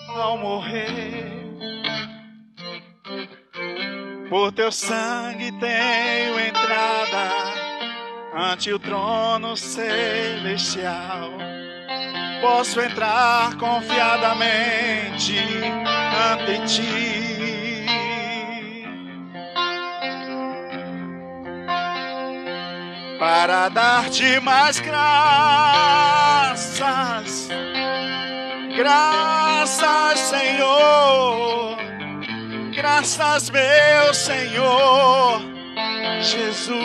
ao morrer. Por teu sangue tenho entrada ante o trono celestial. Posso entrar confiadamente ante ti. Para dar-te mais graças, graças, Senhor. Graças, meu Senhor Jesus.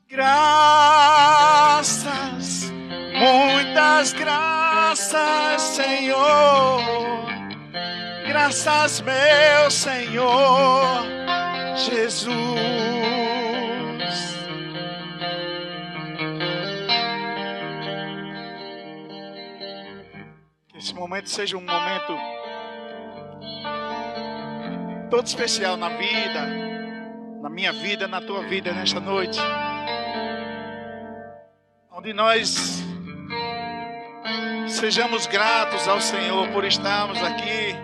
Graças, muitas graças, Senhor. Graças, meu Senhor Jesus. Que esse momento seja um momento todo especial na vida, na minha vida, na tua vida nesta noite, onde nós sejamos gratos ao Senhor por estarmos aqui.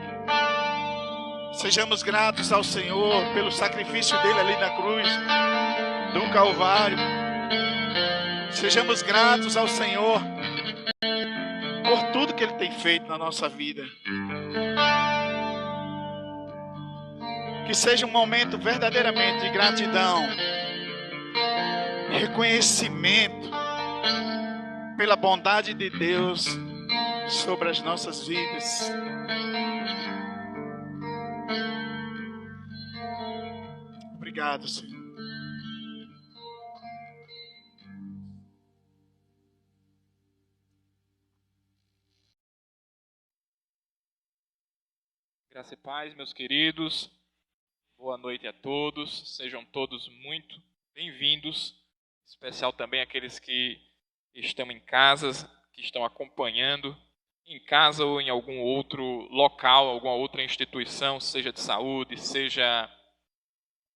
Sejamos gratos ao Senhor pelo sacrifício dele ali na cruz do Calvário. Sejamos gratos ao Senhor por tudo que ele tem feito na nossa vida. Que seja um momento verdadeiramente de gratidão, reconhecimento pela bondade de Deus sobre as nossas vidas. Obrigado, Senhor. Graça e paz, meus queridos. Boa noite a todos. Sejam todos muito bem-vindos. Em especial também aqueles que estão em casa, que estão acompanhando em casa ou em algum outro local, alguma outra instituição, seja de saúde, seja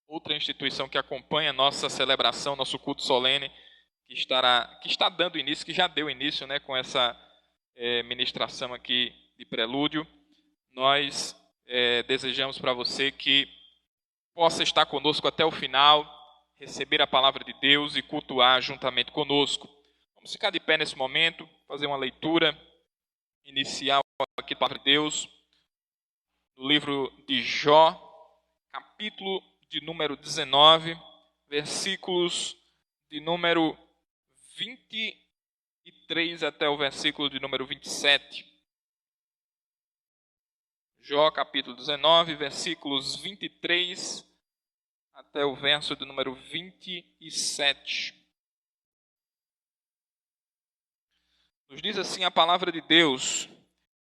outra instituição que acompanha a nossa celebração, nosso culto solene, que está dando início, que já deu início, né, com essa ministração aqui de prelúdio. Nós desejamos para você que possa estar conosco até o final, receber a palavra de Deus e cultuar juntamente conosco. Vamos ficar de pé nesse momento, fazer uma leitura inicial aqui da palavra de Deus, do livro de Jó, capítulo de número 19, versículos de número 23 até o versículo de número 27. Jó, capítulo 19, versículos 23 até o verso de número 27. Nos diz assim a palavra de Deus: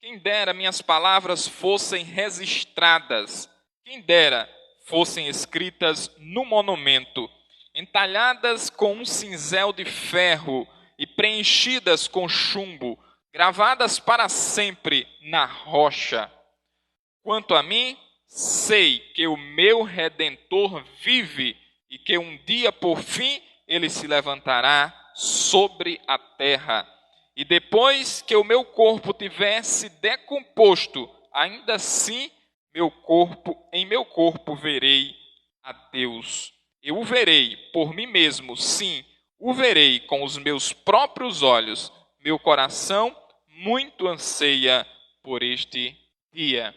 quem dera minhas palavras fossem registradas, quem dera fossem escritas no monumento, entalhadas com um cinzel de ferro e preenchidas com chumbo, gravadas para sempre na rocha. Quanto a mim, sei que o meu Redentor vive e que um dia, por fim, ele se levantará sobre a terra. E depois que o meu corpo tivesse decomposto, ainda assim em meu corpo verei a Deus. Eu o verei por mim mesmo, sim, o verei com os meus próprios olhos. Meu coração muito anseia por este dia.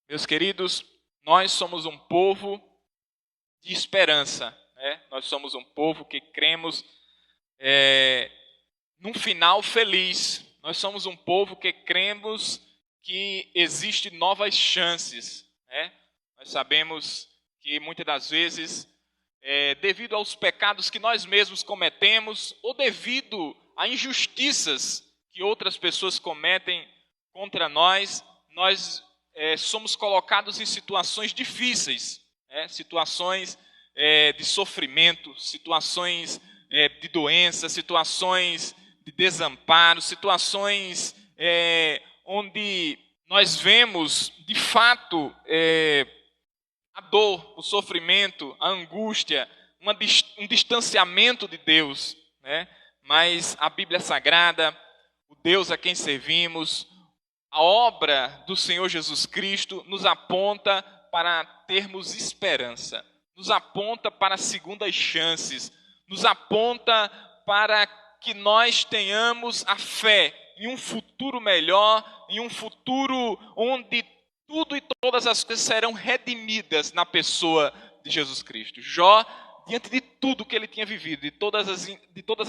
Meus queridos, nós somos um povo de esperança, né? Nós somos um povo que cremos num final feliz. Nós somos um povo que cremos que existem novas chances, né? Nós sabemos que muitas das vezes, devido aos pecados que nós mesmos cometemos, ou devido a injustiças que outras pessoas cometem contra nós, nós somos colocados em situações difíceis, situações de sofrimento, situações de doença, situações de desamparo, situações onde nós vemos, de fato, a dor, o sofrimento, a angústia, um distanciamento de Deus, né? Mas a Bíblia Sagrada, o Deus a quem servimos, a obra do Senhor Jesus Cristo nos aponta para termos esperança, nos aponta para segundas chances, nos aponta para que nós tenhamos a fé em um futuro melhor, em um futuro onde tudo e todas as coisas serão redimidas na pessoa de Jesus Cristo. Jó, diante de tudo que ele tinha vivido, de todas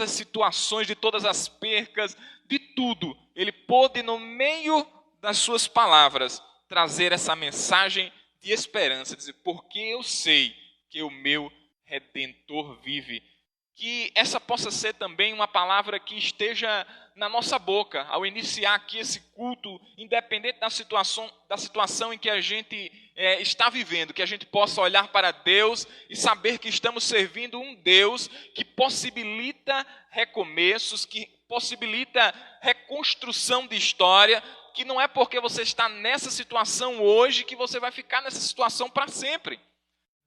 as situações, de todas as percas, de tudo, ele pôde, no meio das suas palavras, trazer essa mensagem de esperança, dizer, porque eu sei que o meu Redentor vive. Que essa possa ser também uma palavra que esteja na nossa boca, ao iniciar aqui esse culto, independente da situação em que a gente está vivendo, que a gente possa olhar para Deus e saber que estamos servindo um Deus que possibilita recomeços, que possibilita reconstrução de história, que não é porque você está nessa situação hoje que você vai ficar nessa situação para sempre.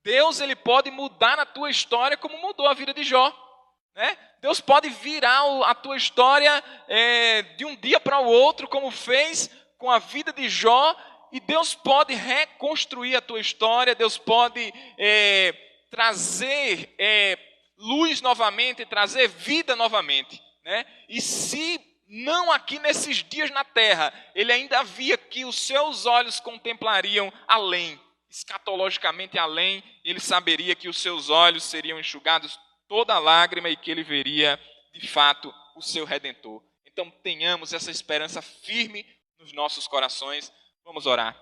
Deus, ele pode mudar a tua história como mudou a vida de Jó. Né? Deus pode virar a tua história de um dia para o outro, como fez com a vida de Jó, e Deus pode reconstruir a tua história, Deus pode trazer luz novamente, trazer vida novamente. Né? E se não aqui nesses dias na terra, ele ainda via que os seus olhos contemplariam além, escatologicamente além, ele saberia que os seus olhos seriam enxugados toda lágrima e que ele veria, de fato, o seu Redentor. Então, tenhamos essa esperança firme nos nossos corações. Vamos orar.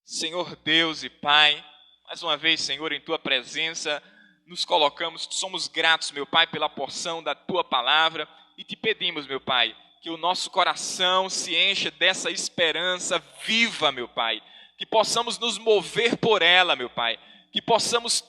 Senhor Deus e Pai, mais uma vez, Senhor, em Tua presença, nos colocamos, somos gratos, meu Pai, pela porção da Tua palavra e te pedimos, meu Pai, que o nosso coração se encha dessa esperança viva, meu Pai, que possamos nos mover por ela, meu Pai, que possamos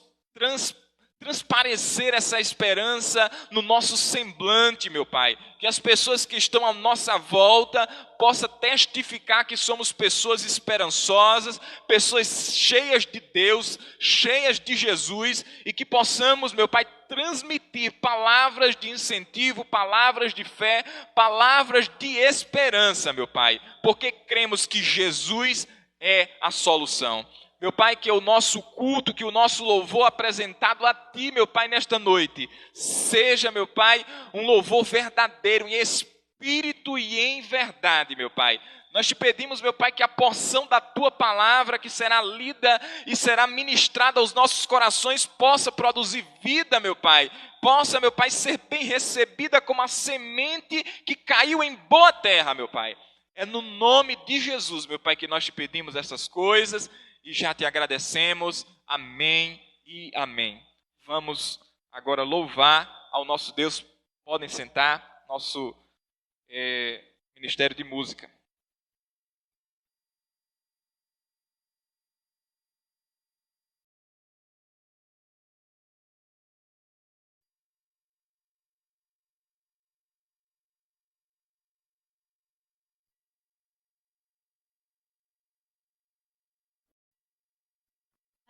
transparecer essa esperança no nosso semblante, meu Pai. Que as pessoas que estão à nossa volta possam testificar que somos pessoas esperançosas, pessoas cheias de Deus, cheias de Jesus, e que possamos, meu Pai, transmitir palavras de incentivo, palavras de fé, palavras de esperança, meu Pai, porque cremos que Jesus é a solução. Meu Pai, que o nosso culto, que o nosso louvor apresentado a Ti, meu Pai, nesta noite, seja, meu Pai, um louvor verdadeiro, em espírito e em verdade, meu Pai. Nós te pedimos, meu Pai, que a porção da Tua palavra, que será lida e será ministrada aos nossos corações, possa produzir vida, meu Pai. Possa, meu Pai, ser bem recebida como a semente que caiu em boa terra, meu Pai. É no nome de Jesus, meu Pai, que nós te pedimos essas coisas. E já te agradecemos. Amém e amém. Vamos agora louvar ao nosso Deus. Podem sentar. Nosso Ministério de Música.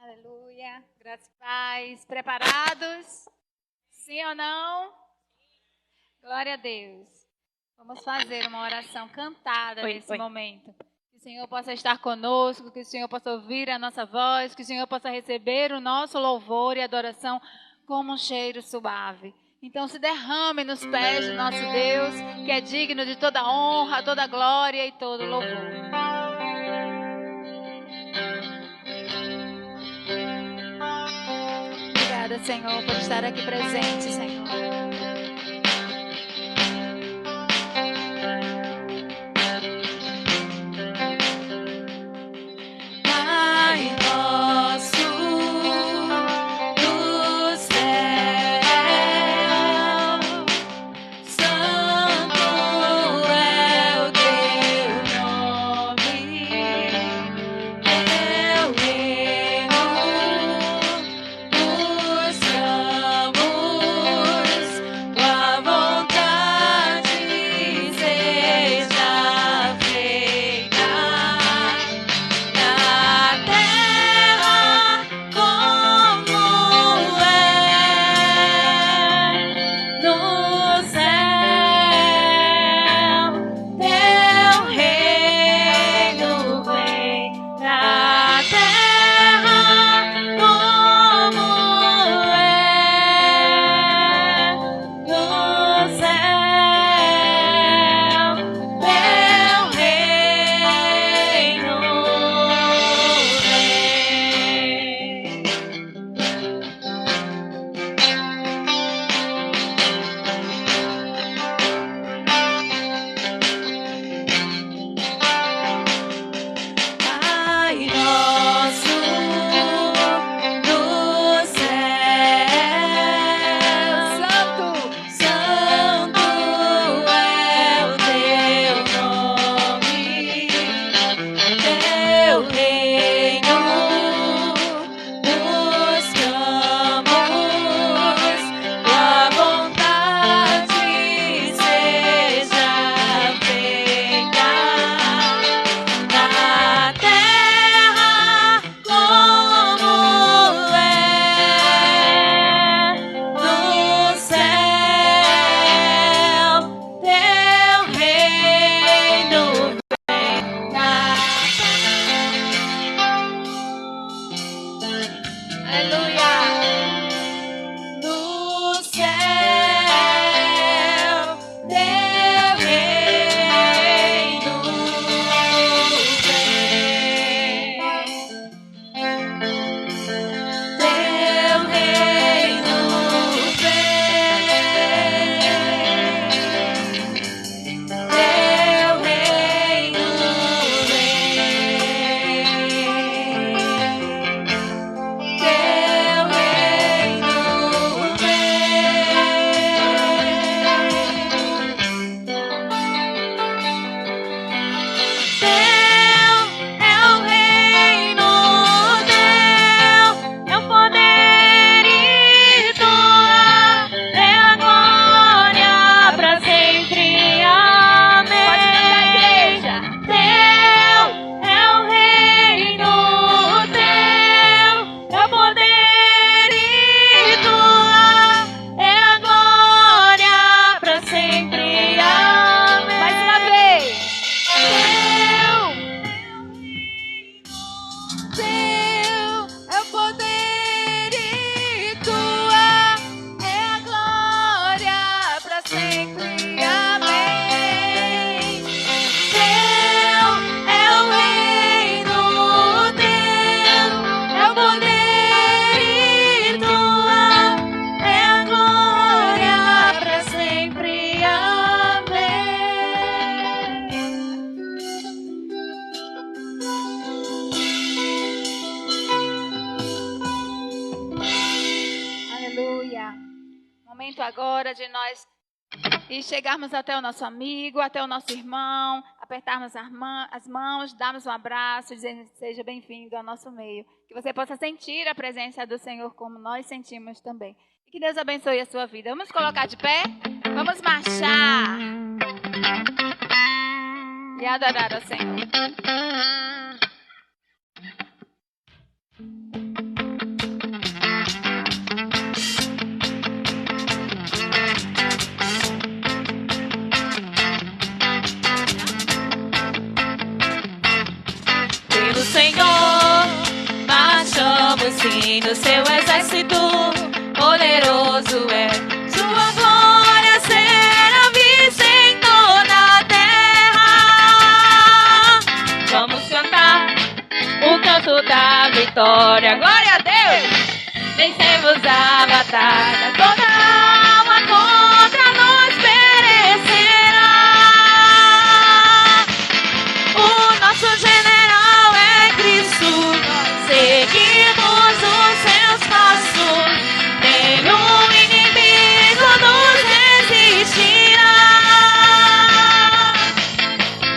Aleluia, graças e paz. Preparados? Sim ou não? Glória a Deus. Vamos fazer uma oração cantada nesse momento. Que o Senhor possa estar conosco, que o Senhor possa ouvir a nossa voz, que o Senhor possa receber o nosso louvor e adoração como um cheiro suave. Então se derrame nos pés do nosso Deus, que é digno de toda honra, toda glória e todo louvor. Obrigada, Senhor, por estar aqui presente, Senhor. Pai nosso do céu, santo é o teu nome, teu reino buscamos. Agora de nós e chegarmos até o nosso amigo, até o nosso irmão, apertarmos as mãos, darmos um abraço, dizer seja bem-vindo ao nosso meio. Que você possa sentir a presença do Senhor como nós sentimos também. E que Deus abençoe a sua vida. Vamos colocar de pé? Vamos marchar e adorar ao Senhor. Senhor, marchamos sim no seu exército, poderoso é sua glória, será vista em toda a terra. Vamos cantar o canto da vitória, glória a Deus, vencemos a batalha, toda alma contra nós perecerá. O nosso general é Cristo, seguimos os seus passos, nenhum inimigo nos resistirá.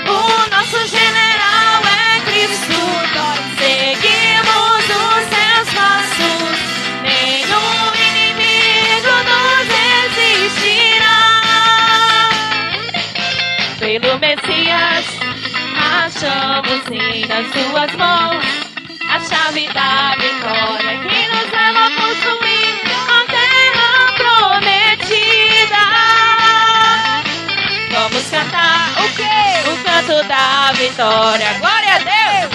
O nosso general é Cristo, seguimos os seus passos, nenhum inimigo nos resistirá. Pelo Messias achamos sim nas suas mãos a chave da vitória que nos leva a possuir a terra prometida. Vamos cantar o quê? O canto da vitória. Glória a Deus!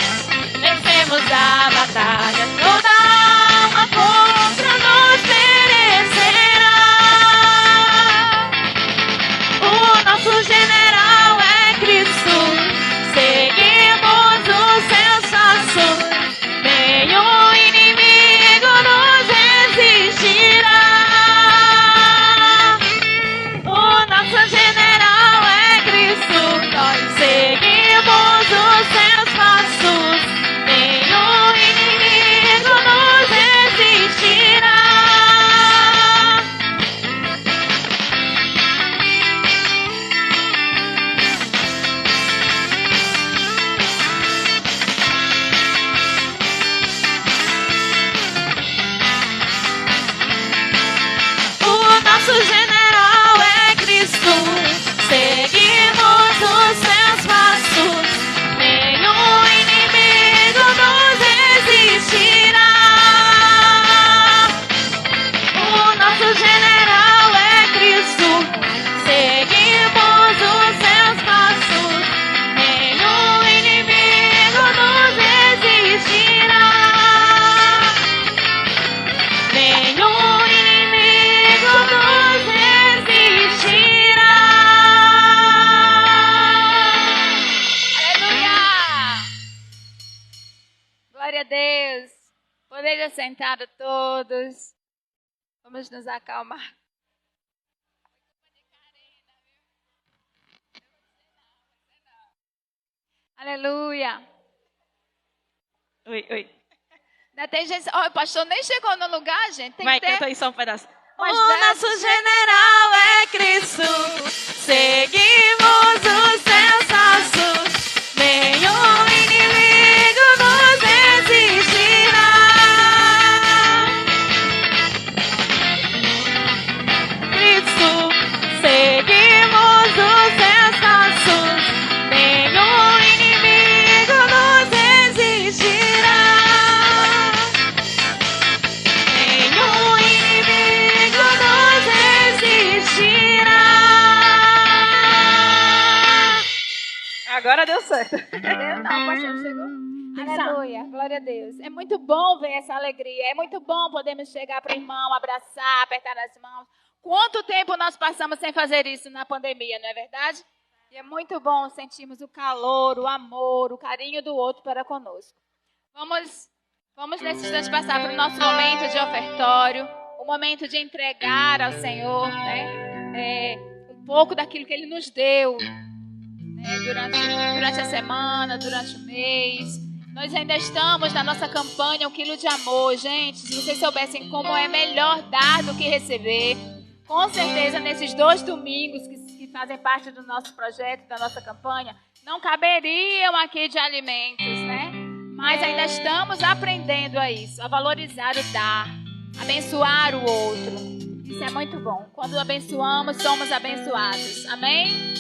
Vencemos a batalha, toda alma contra nós perecerá. O nosso general é Cristo, seguimos os seus passos, nenhum inimigo nos resistirá. O nosso general é Cristo, nós seguimos os seus passos, nenhum inimigo nos resistirá. O nosso general é Cristo, seguimos os seus passos, nenhum inimigo nos resistirá. O nosso general é Cristo, seguimos os seus passos, nenhum inimigo nos resistirá. Nenhum inimigo nos resistirá. Aleluia! Glória a Deus. Podeis sentar todos. Vamos nos acalmar. Aleluia. Oi. Ainda tem gente. Ó, o pastor nem chegou no lugar, gente. Tem Vai, que ter. canta aí só um pedaço. Mas o deve nosso ser. general é Cristo, seguimos os seus passos, nenhum Agora deu certo. Entendeu? Não, pastor, chegou. Aleluia, glória a Deus. É muito bom ver essa alegria. É muito bom podermos chegar para o irmão, abraçar, apertar as mãos. Quanto tempo nós passamos sem fazer isso na pandemia, não é verdade? E é muito bom sentirmos o calor, o amor, o carinho do outro para conosco. Vamos nesse instante passar para o nosso momento de ofertório, o momento de entregar ao Senhor, né? Um pouco daquilo que Ele nos deu, né? Durante a semana, durante o mês. Nós ainda estamos na nossa campanha 1 quilo de amor, gente. Se vocês soubessem como é melhor dar do que receber, com certeza nesses 2 domingos que fazem parte do nosso projeto, da nossa campanha, não caberiam aqui de alimentos, né? Mas ainda estamos aprendendo a isso, a valorizar o dar, abençoar o outro. Isso é muito bom. Quando abençoamos, somos abençoados. Amém?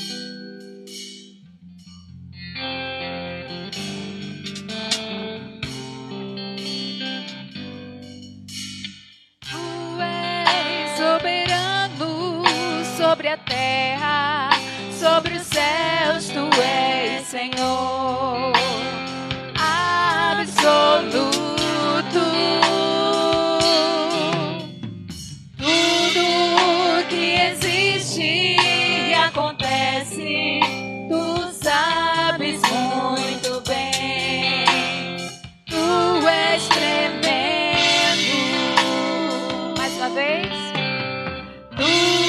Soberano sobre a terra, sobre os céus, tu és Senhor absoluto. Tudo que existe e acontece, tu sabes muito bem. Tu és tremendo. Mais uma vez. Tu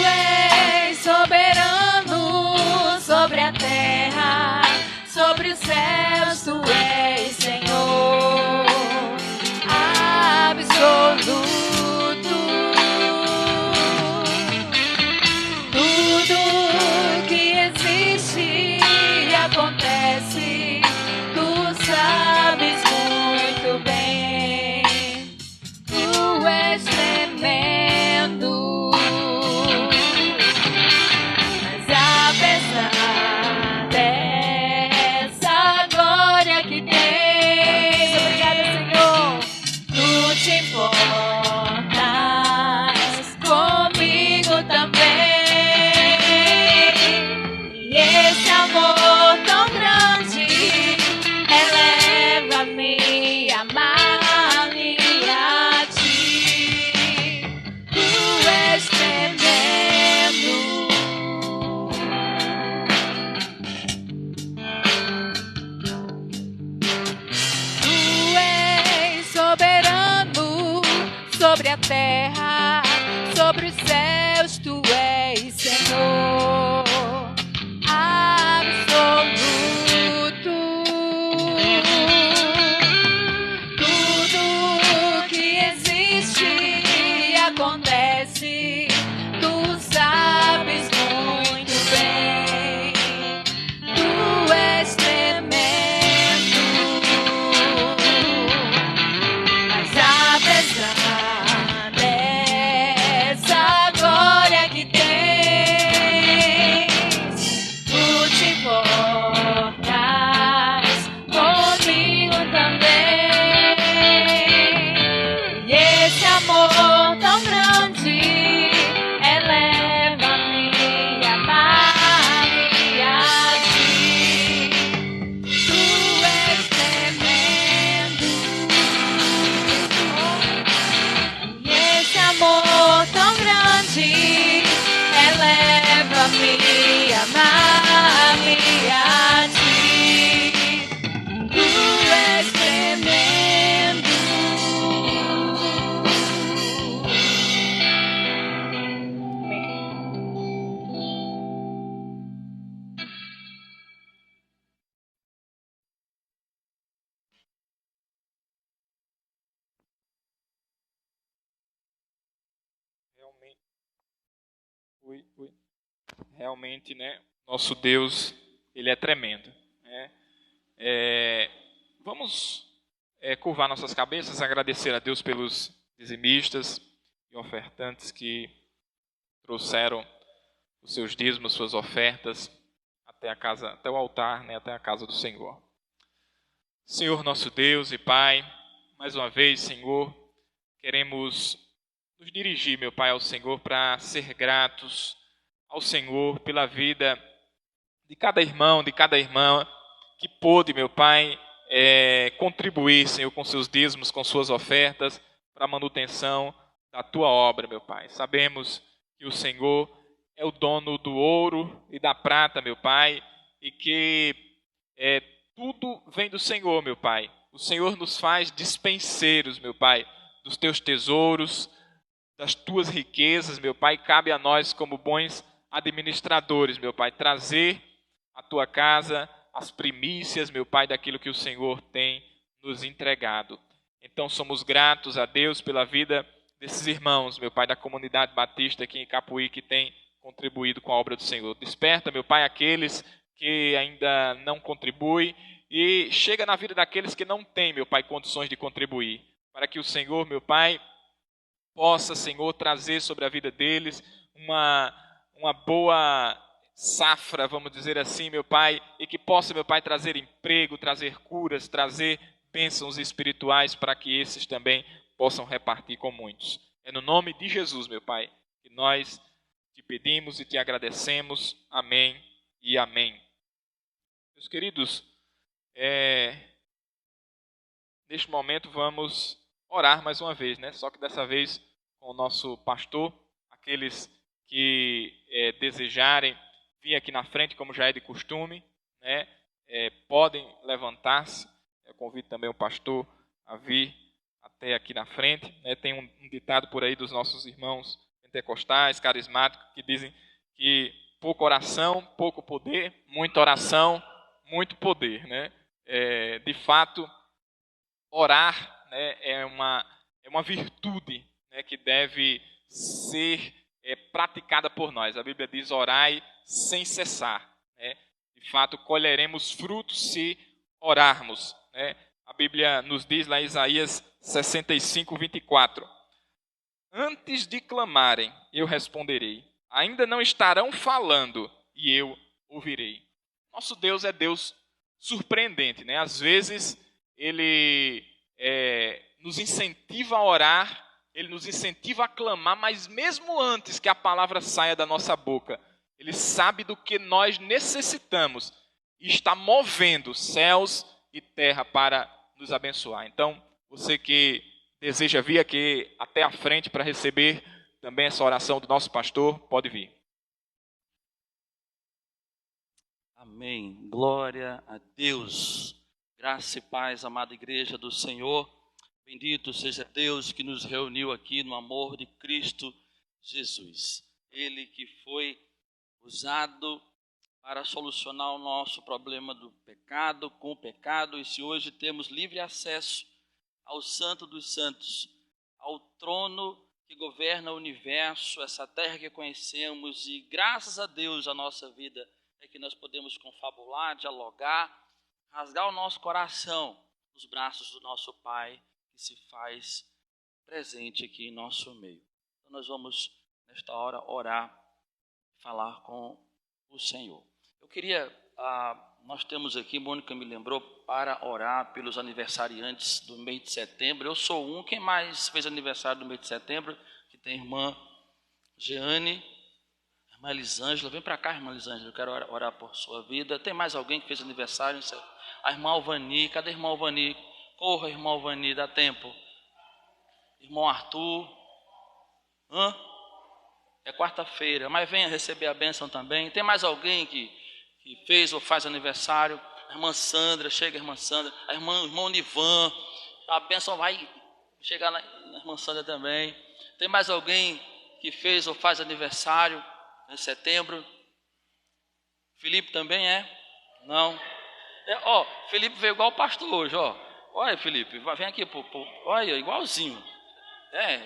és soberano sobre a terra, sobre os céus, tu és Senhor absoluto. Tudo que existe e acontece, tu sabes muito bem. Tu és tremendo. Sobre a terra, sobre os céus, tu és Senhor absoluto. Tudo que existe e acontece, tu sabes muito bem. Tu és tremendo. Mas apesar Realmente, né? Nosso Deus, Ele é tremendo. Né? Vamos curvar nossas cabeças, agradecer a Deus pelos dizimistas e ofertantes que trouxeram os seus dízimos, suas ofertas até a casa, até o altar, né? Até a casa do Senhor. Senhor, nosso Deus e Pai, mais uma vez, Senhor, queremos nos dirigir, meu Pai, ao Senhor para ser gratos ao Senhor pela vida de cada irmão, de cada irmã que pôde, meu Pai, contribuir, Senhor, com seus dízimos, com suas ofertas, para a manutenção da tua obra, meu Pai. Sabemos que o Senhor é o dono do ouro e da prata, meu Pai, e que tudo vem do Senhor, meu Pai. O Senhor nos faz dispenseiros, meu Pai, dos teus tesouros, das tuas riquezas, meu Pai. Cabe a nós, como bons administradores, meu Pai, trazer à tua casa as primícias, meu Pai, daquilo que o Senhor tem nos entregado. Então somos gratos a Deus pela vida desses irmãos, meu Pai, da comunidade batista aqui em Capuí, que tem contribuído com a obra do Senhor. Desperta, meu Pai, aqueles que ainda não contribuem e chega na vida daqueles que não têm, meu Pai, condições de contribuir, para que o Senhor, meu Pai, possa, Senhor, trazer sobre a vida deles uma boa safra, vamos dizer assim, meu Pai, e que possa, meu Pai, trazer emprego, trazer curas, trazer bênçãos espirituais para que esses também possam repartir com muitos. É no nome de Jesus, meu Pai, que nós te pedimos e te agradecemos. Amém e amém. Meus queridos, neste momento vamos orar mais uma vez, né? Só que dessa vez com o nosso pastor. Aqueles que desejarem vir aqui na frente, como já é de costume, né? Podem levantar-se. Eu convido também o pastor a vir até aqui na frente, né? Tem um ditado por aí dos nossos irmãos pentecostais, carismáticos, que dizem que pouca oração, pouco poder, muita oração, muito poder, né? De fato, orar, né, é uma virtude, né, que deve ser praticada por nós. A Bíblia diz: orai sem cessar, né? De fato, colheremos frutos se orarmos, né? A Bíblia nos diz lá em Isaías 65:24: antes de clamarem, eu responderei. Ainda não estarão falando, e eu ouvirei. Nosso Deus é Deus surpreendente, né? Às vezes, Ele nos incentiva a orar, Ele nos incentiva a clamar, mas mesmo antes que a palavra saia da nossa boca, Ele sabe do que nós necessitamos e está movendo céus e terra para nos abençoar. Então, você que deseja vir aqui até a frente para receber também essa oração do nosso pastor, pode vir. Amém. Glória a Deus. Graça e paz, amada igreja do Senhor. Bendito seja Deus que nos reuniu aqui no amor de Cristo Jesus. Ele que foi usado para solucionar o nosso problema do pecado, com o pecado, e se hoje temos livre acesso ao Santo dos Santos, ao trono que governa o universo, essa terra que conhecemos, e graças a Deus a nossa vida é que nós podemos confabular, dialogar, rasgar o nosso coração nos braços do nosso Pai, que se faz presente aqui em nosso meio. Então nós vamos, nesta hora, orar, falar com o Senhor. Eu queria, nós temos aqui, Mônica me lembrou, para orar pelos aniversariantes do mês de setembro. Eu sou um. Quem mais fez aniversário do mês de setembro? Que tem a irmã Jeane, a irmã Elisângela. Vem para cá, irmã Elisângela, eu quero orar por sua vida. Tem mais alguém que fez aniversário? A irmã Alvani, cadê a irmã Alvani? Corra, irmã Alvani, dá tempo. Irmão Arthur. É quarta-feira, mas venha receber a bênção também. Tem mais alguém que fez ou faz aniversário? A irmã Sandra, chega a irmã Sandra. O irmão Nivan, a bênção vai chegar na irmã Sandra também. Tem mais alguém que fez ou faz aniversário em setembro? Felipe também é? Não. Felipe veio igual o pastor hoje, ó. Olha, Felipe, vem aqui, olha, igualzinho.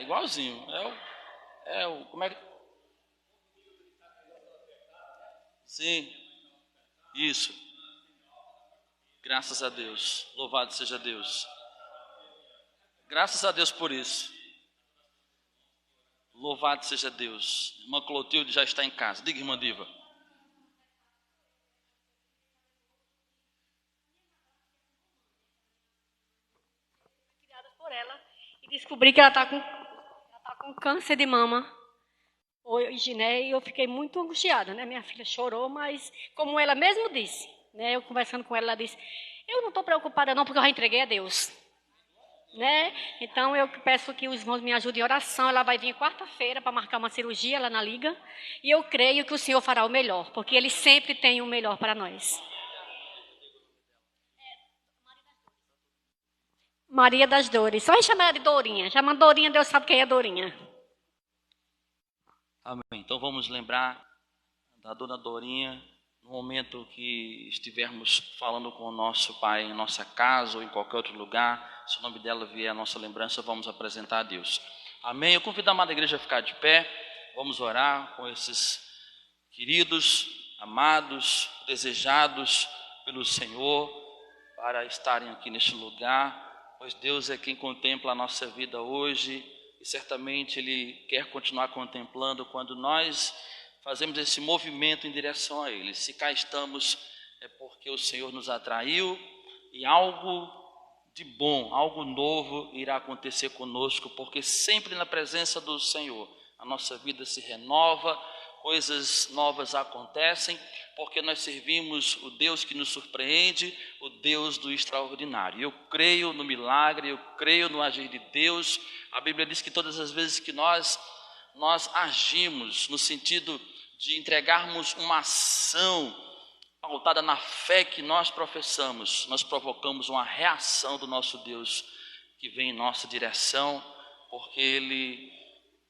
Igualzinho. Como é que... Sim, isso. Graças a Deus, louvado seja Deus. Graças a Deus por isso. Louvado seja Deus. Irmã Clotilde já está em casa. Diga, irmã Diva. Criada por ela e descobri que ela está com câncer de mama. Hoje, né? E eu fiquei muito angustiada, né? Minha filha chorou, mas como ela mesmo disse, né? Eu conversando com ela, ela disse, eu não estou preocupada não, porque eu já entreguei a Deus. Né? Então eu peço que os irmãos me ajudem em oração. Ela vai vir quarta-feira para marcar uma cirurgia lá na Liga. E eu creio que o Senhor fará o melhor, porque Ele sempre tem o melhor para nós. Maria das Dores. Só chama ela de Dourinha. Chama Dourinha, Deus sabe quem é Dourinha. Amém. Então vamos lembrar da dona Dourinha no momento que estivermos falando com o nosso pai em nossa casa ou em qualquer outro lugar. Se o nome dela vier à nossa lembrança, vamos apresentar a Deus. Amém. Eu convido a amada igreja a ficar de pé. Vamos orar com esses queridos, amados, desejados pelo Senhor para estarem aqui neste lugar, pois Deus é quem contempla a nossa vida hoje e certamente Ele quer continuar contemplando quando nós fazemos esse movimento em direção a Ele. Se cá estamos, é porque o Senhor nos atraiu e algo de bom, algo novo irá acontecer conosco, porque sempre na presença do Senhor a nossa vida se renova, coisas novas acontecem, porque nós servimos o Deus que nos surpreende, o Deus do extraordinário. Eu creio no milagre, eu creio no agir de Deus. A Bíblia diz que todas as vezes que nós agimos no sentido de entregarmos uma ação pautada na fé que nós professamos, nós provocamos uma reação do nosso Deus que vem em nossa direção, porque Ele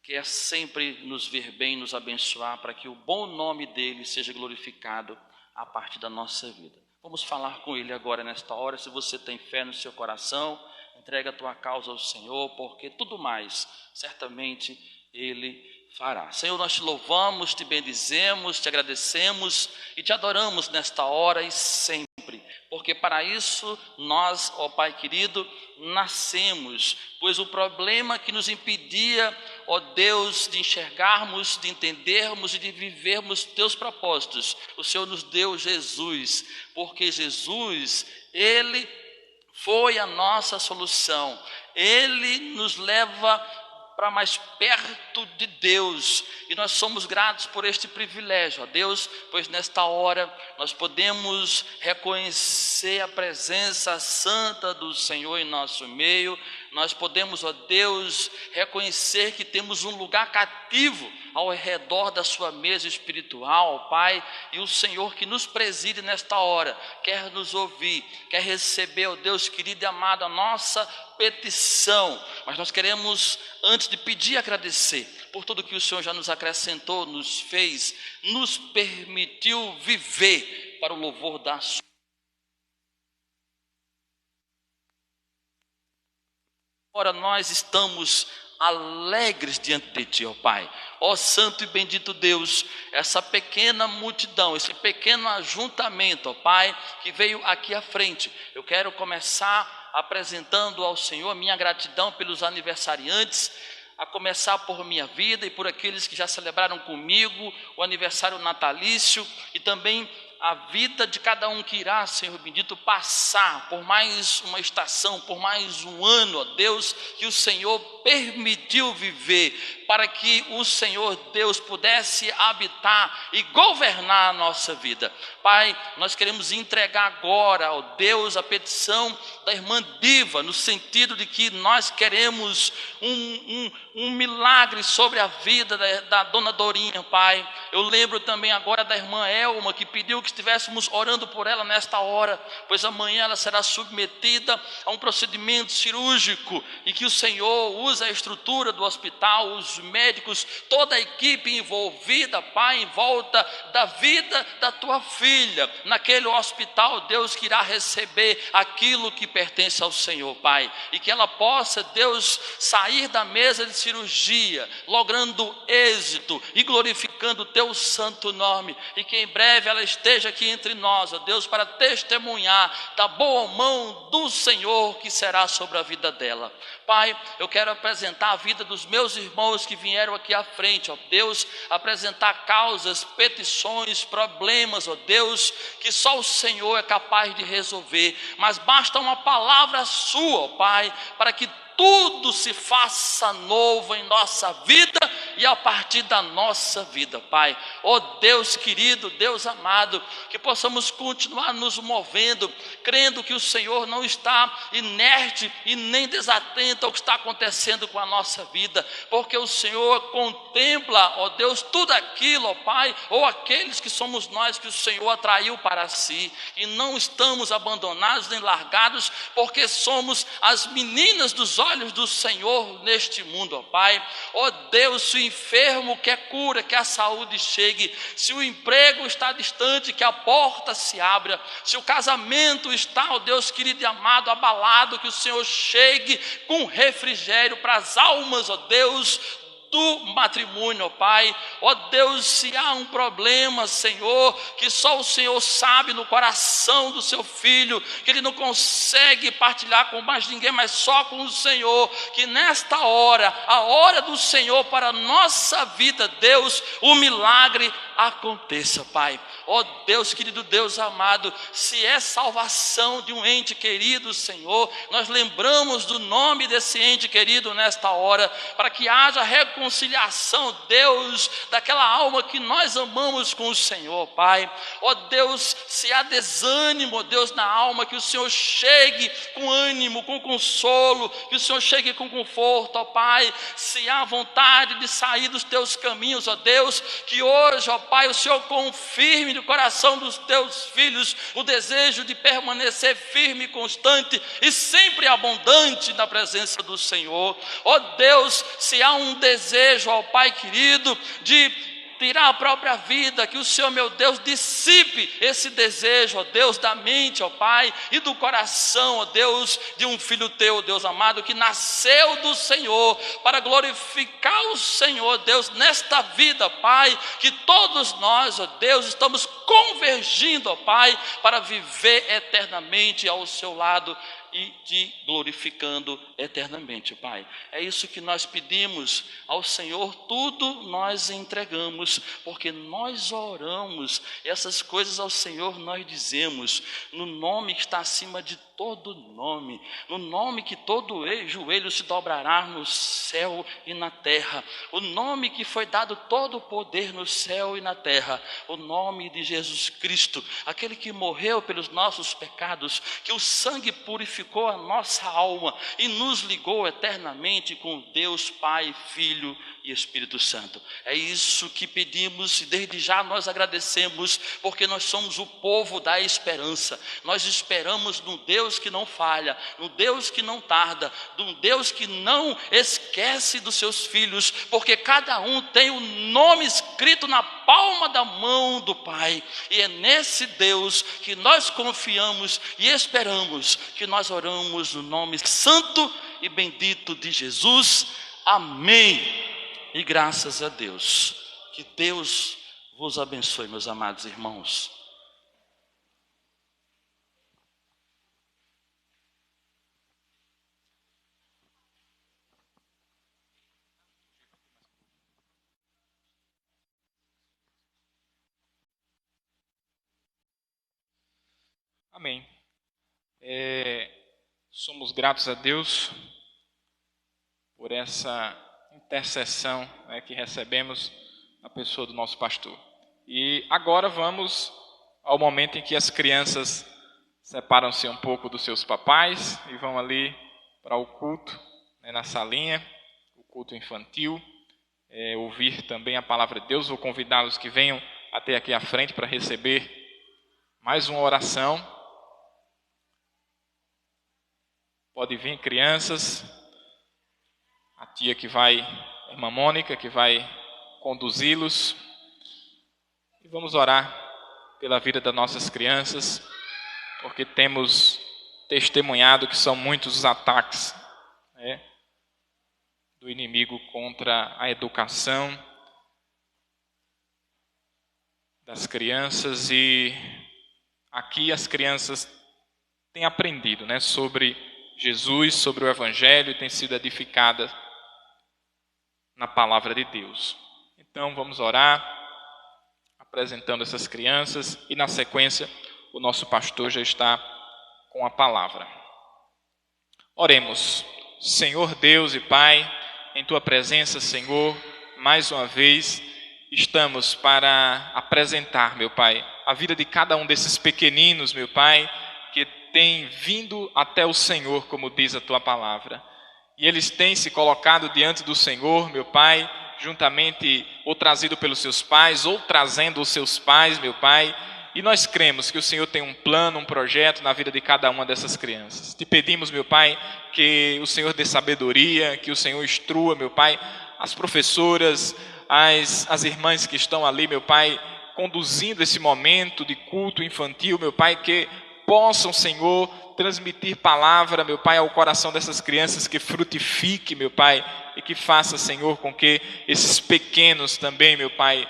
quer sempre nos ver bem, nos abençoar, para que o bom nome dEle seja glorificado a partir da nossa vida. Vamos falar com Ele agora nesta hora. Se você tem fé no seu coração, entrega a tua causa ao Senhor, porque tudo mais, certamente Ele fará. Senhor, nós te louvamos, te bendizemos, te agradecemos e te adoramos nesta hora e sempre, porque para isso nós, ó Pai querido, nascemos, pois o problema que nos impedia, ó Deus, de enxergarmos, de entendermos e de vivermos teus propósitos, o Senhor nos deu Jesus, porque Jesus, Ele foi a nossa solução, Ele nos leva para mais perto de Deus, e nós somos gratos por este privilégio, ó Deus, pois nesta hora nós podemos reconhecer a presença santa do Senhor em nosso meio, nós podemos, ó Deus, reconhecer que temos um lugar cativo ao redor da sua mesa espiritual, ó Pai, e o Senhor que nos preside nesta hora, quer nos ouvir, quer receber, ó Deus querido e amado, a nossa petição, mas nós queremos, antes de pedir, agradecer por tudo que o Senhor já nos acrescentou, nos fez, nos permitiu viver para o louvor da sua. Agora nós estamos alegres diante de Ti, ó Pai. Ó santo e bendito Deus, essa pequena multidão, esse pequeno ajuntamento, ó Pai, que veio aqui à frente. Eu quero começar apresentando ao Senhor a minha gratidão pelos aniversariantes, a começar por minha vida e por aqueles que já celebraram comigo o aniversário natalício e também a vida de cada um que irá, Senhor bendito, passar por mais uma estação, por mais um ano, ó Deus, que o Senhor permitiu viver, para que o Senhor Deus pudesse habitar e governar a nossa vida. Pai, nós queremos entregar agora, ó Deus, a petição da irmã Diva, no sentido de que nós queremos um milagre sobre a vida da dona Dourinha, Pai. Eu lembro também agora da irmã Elma, que pediu que estivéssemos orando por ela nesta hora, pois amanhã ela será submetida a um procedimento cirúrgico, e que o Senhor use a estrutura do hospital, os médicos, toda a equipe envolvida, Pai, em volta da vida da tua filha, naquele hospital, Deus, que irá receber aquilo que pertence ao Senhor, Pai, e que ela possa, Deus, sair da mesa de cirurgia, logrando êxito e glorificando o teu santo nome, e que em breve ela esteja aqui entre nós, ó Deus, para testemunhar da boa mão do Senhor que será sobre a vida dela. Pai, eu quero apresentar a vida dos meus irmãos que vieram aqui à frente, ó Deus, apresentar causas, petições, problemas, ó Deus, que só o Senhor é capaz de resolver, mas basta uma palavra sua, ó Pai, para que tudo se faça novo em nossa vida e a partir da nossa vida, Pai. Ó Deus querido, Deus amado, que possamos continuar nos movendo, crendo que o Senhor não está inerte e nem desatento ao que está acontecendo com a nossa vida, porque o Senhor contempla, ó Deus, tudo aquilo, ó Pai, ou aqueles que somos nós que o Senhor atraiu para si, e não estamos abandonados nem largados, porque somos as meninas dos olhos do Senhor neste mundo, ó Pai. Ó Deus, se o enfermo quer cura, que a saúde chegue, se o emprego está distante, que a porta se abra, se o casamento está, ó Deus querido e amado, abalado, que o Senhor chegue com refrigério para as almas, ó Deus, do matrimônio, ó Pai. Ó Deus, se há um problema, Senhor, que só o Senhor sabe no coração do seu filho, que ele não consegue partilhar com mais ninguém, mas só com o Senhor, que nesta hora, a hora do Senhor para a nossa vida, Deus, o milagre aconteça, Pai. Ó Deus querido, Deus amado, se é salvação de um ente querido, Senhor, nós lembramos do nome desse ente querido nesta hora, para que haja reconciliação, Deus, daquela alma que nós amamos com o Senhor, Pai. Ó Deus, se há desânimo, ó Deus, na alma, que o Senhor chegue com ânimo, com consolo, que o Senhor chegue com conforto, ó Pai. Se há vontade de sair dos teus caminhos, ó Deus, que hoje, ó Pai, o Senhor confirme no coração dos teus filhos o desejo de permanecer firme e constante e sempre abundante na presença do Senhor. Ó Deus, se há um desejo, ó Pai querido, de tirar a própria vida, que o Senhor, meu Deus, dissipe esse desejo, ó Deus, da mente, ó Pai, e do coração, ó Deus, de um filho teu, Deus amado, que nasceu do Senhor, para glorificar o Senhor, Deus, nesta vida, Pai, que todos nós, ó Deus, estamos convergindo, ó Pai, para viver eternamente ao seu lado e te glorificando eternamente, Pai. É isso que nós pedimos ao Senhor, tudo nós entregamos, porque nós oramos, essas coisas ao Senhor nós dizemos, no nome que está acima de todo nome, no nome que todo joelho se dobrará no céu e na terra, o nome que foi dado todo o poder no céu e na terra, o nome de Jesus Cristo, aquele que morreu pelos nossos pecados, que o sangue purificou a nossa alma e nos ligou eternamente com Deus Pai, Filho e Espírito Santo. É isso que pedimos e desde já nós agradecemos, porque nós somos o povo da esperança. Nós esperamos no Deus que não falha, no Deus que não tarda, no Deus que não esquece dos seus filhos, porque cada um tem o nome escrito na palma da mão do Pai, e é nesse Deus que nós confiamos e esperamos, que nós oramos no nome santo e bendito de Jesus. Amém. E graças a Deus. Que Deus vos abençoe, meus amados irmãos. Amém. Somos gratos a Deus por essa intercessão, que recebemos na pessoa do nosso pastor. E agora vamos ao momento em que as crianças separam-se um pouco dos seus papais e vão ali para o culto, na salinha, o culto infantil, ouvir também a palavra de Deus. Vou convidá-los que venham até aqui à frente para receber mais uma oração. Pode vir, crianças. A tia que vai, a irmã Mônica, que vai conduzi-los. E vamos orar pela vida das nossas crianças, porque temos testemunhado que são muitos os ataques do inimigo contra a educação das crianças. E aqui as crianças têm aprendido sobre Jesus, sobre o Evangelho, e têm sido edificadas na palavra de Deus. Então vamos orar, apresentando essas crianças, e na sequência o nosso pastor já está com a palavra. Oremos. Senhor Deus e Pai, em Tua presença, Senhor, mais uma vez estamos para apresentar, meu Pai, a vida de cada um desses pequeninos, meu Pai, que tem vindo até o Senhor, como diz a Tua palavra. E eles têm se colocado diante do Senhor, meu Pai, juntamente ou trazido pelos seus pais, ou trazendo os seus pais, meu Pai. E nós cremos que o Senhor tem um plano, um projeto na vida de cada uma dessas crianças. Te pedimos, meu Pai, que o Senhor dê sabedoria, que o Senhor instrua, meu Pai, as professoras, as irmãs que estão ali, meu Pai, conduzindo esse momento de culto infantil, meu Pai, que possam, Senhor, transmitir palavra, meu Pai, ao coração dessas crianças, que frutifique, meu Pai, e que faça, Senhor, com que esses pequenos também, meu Pai,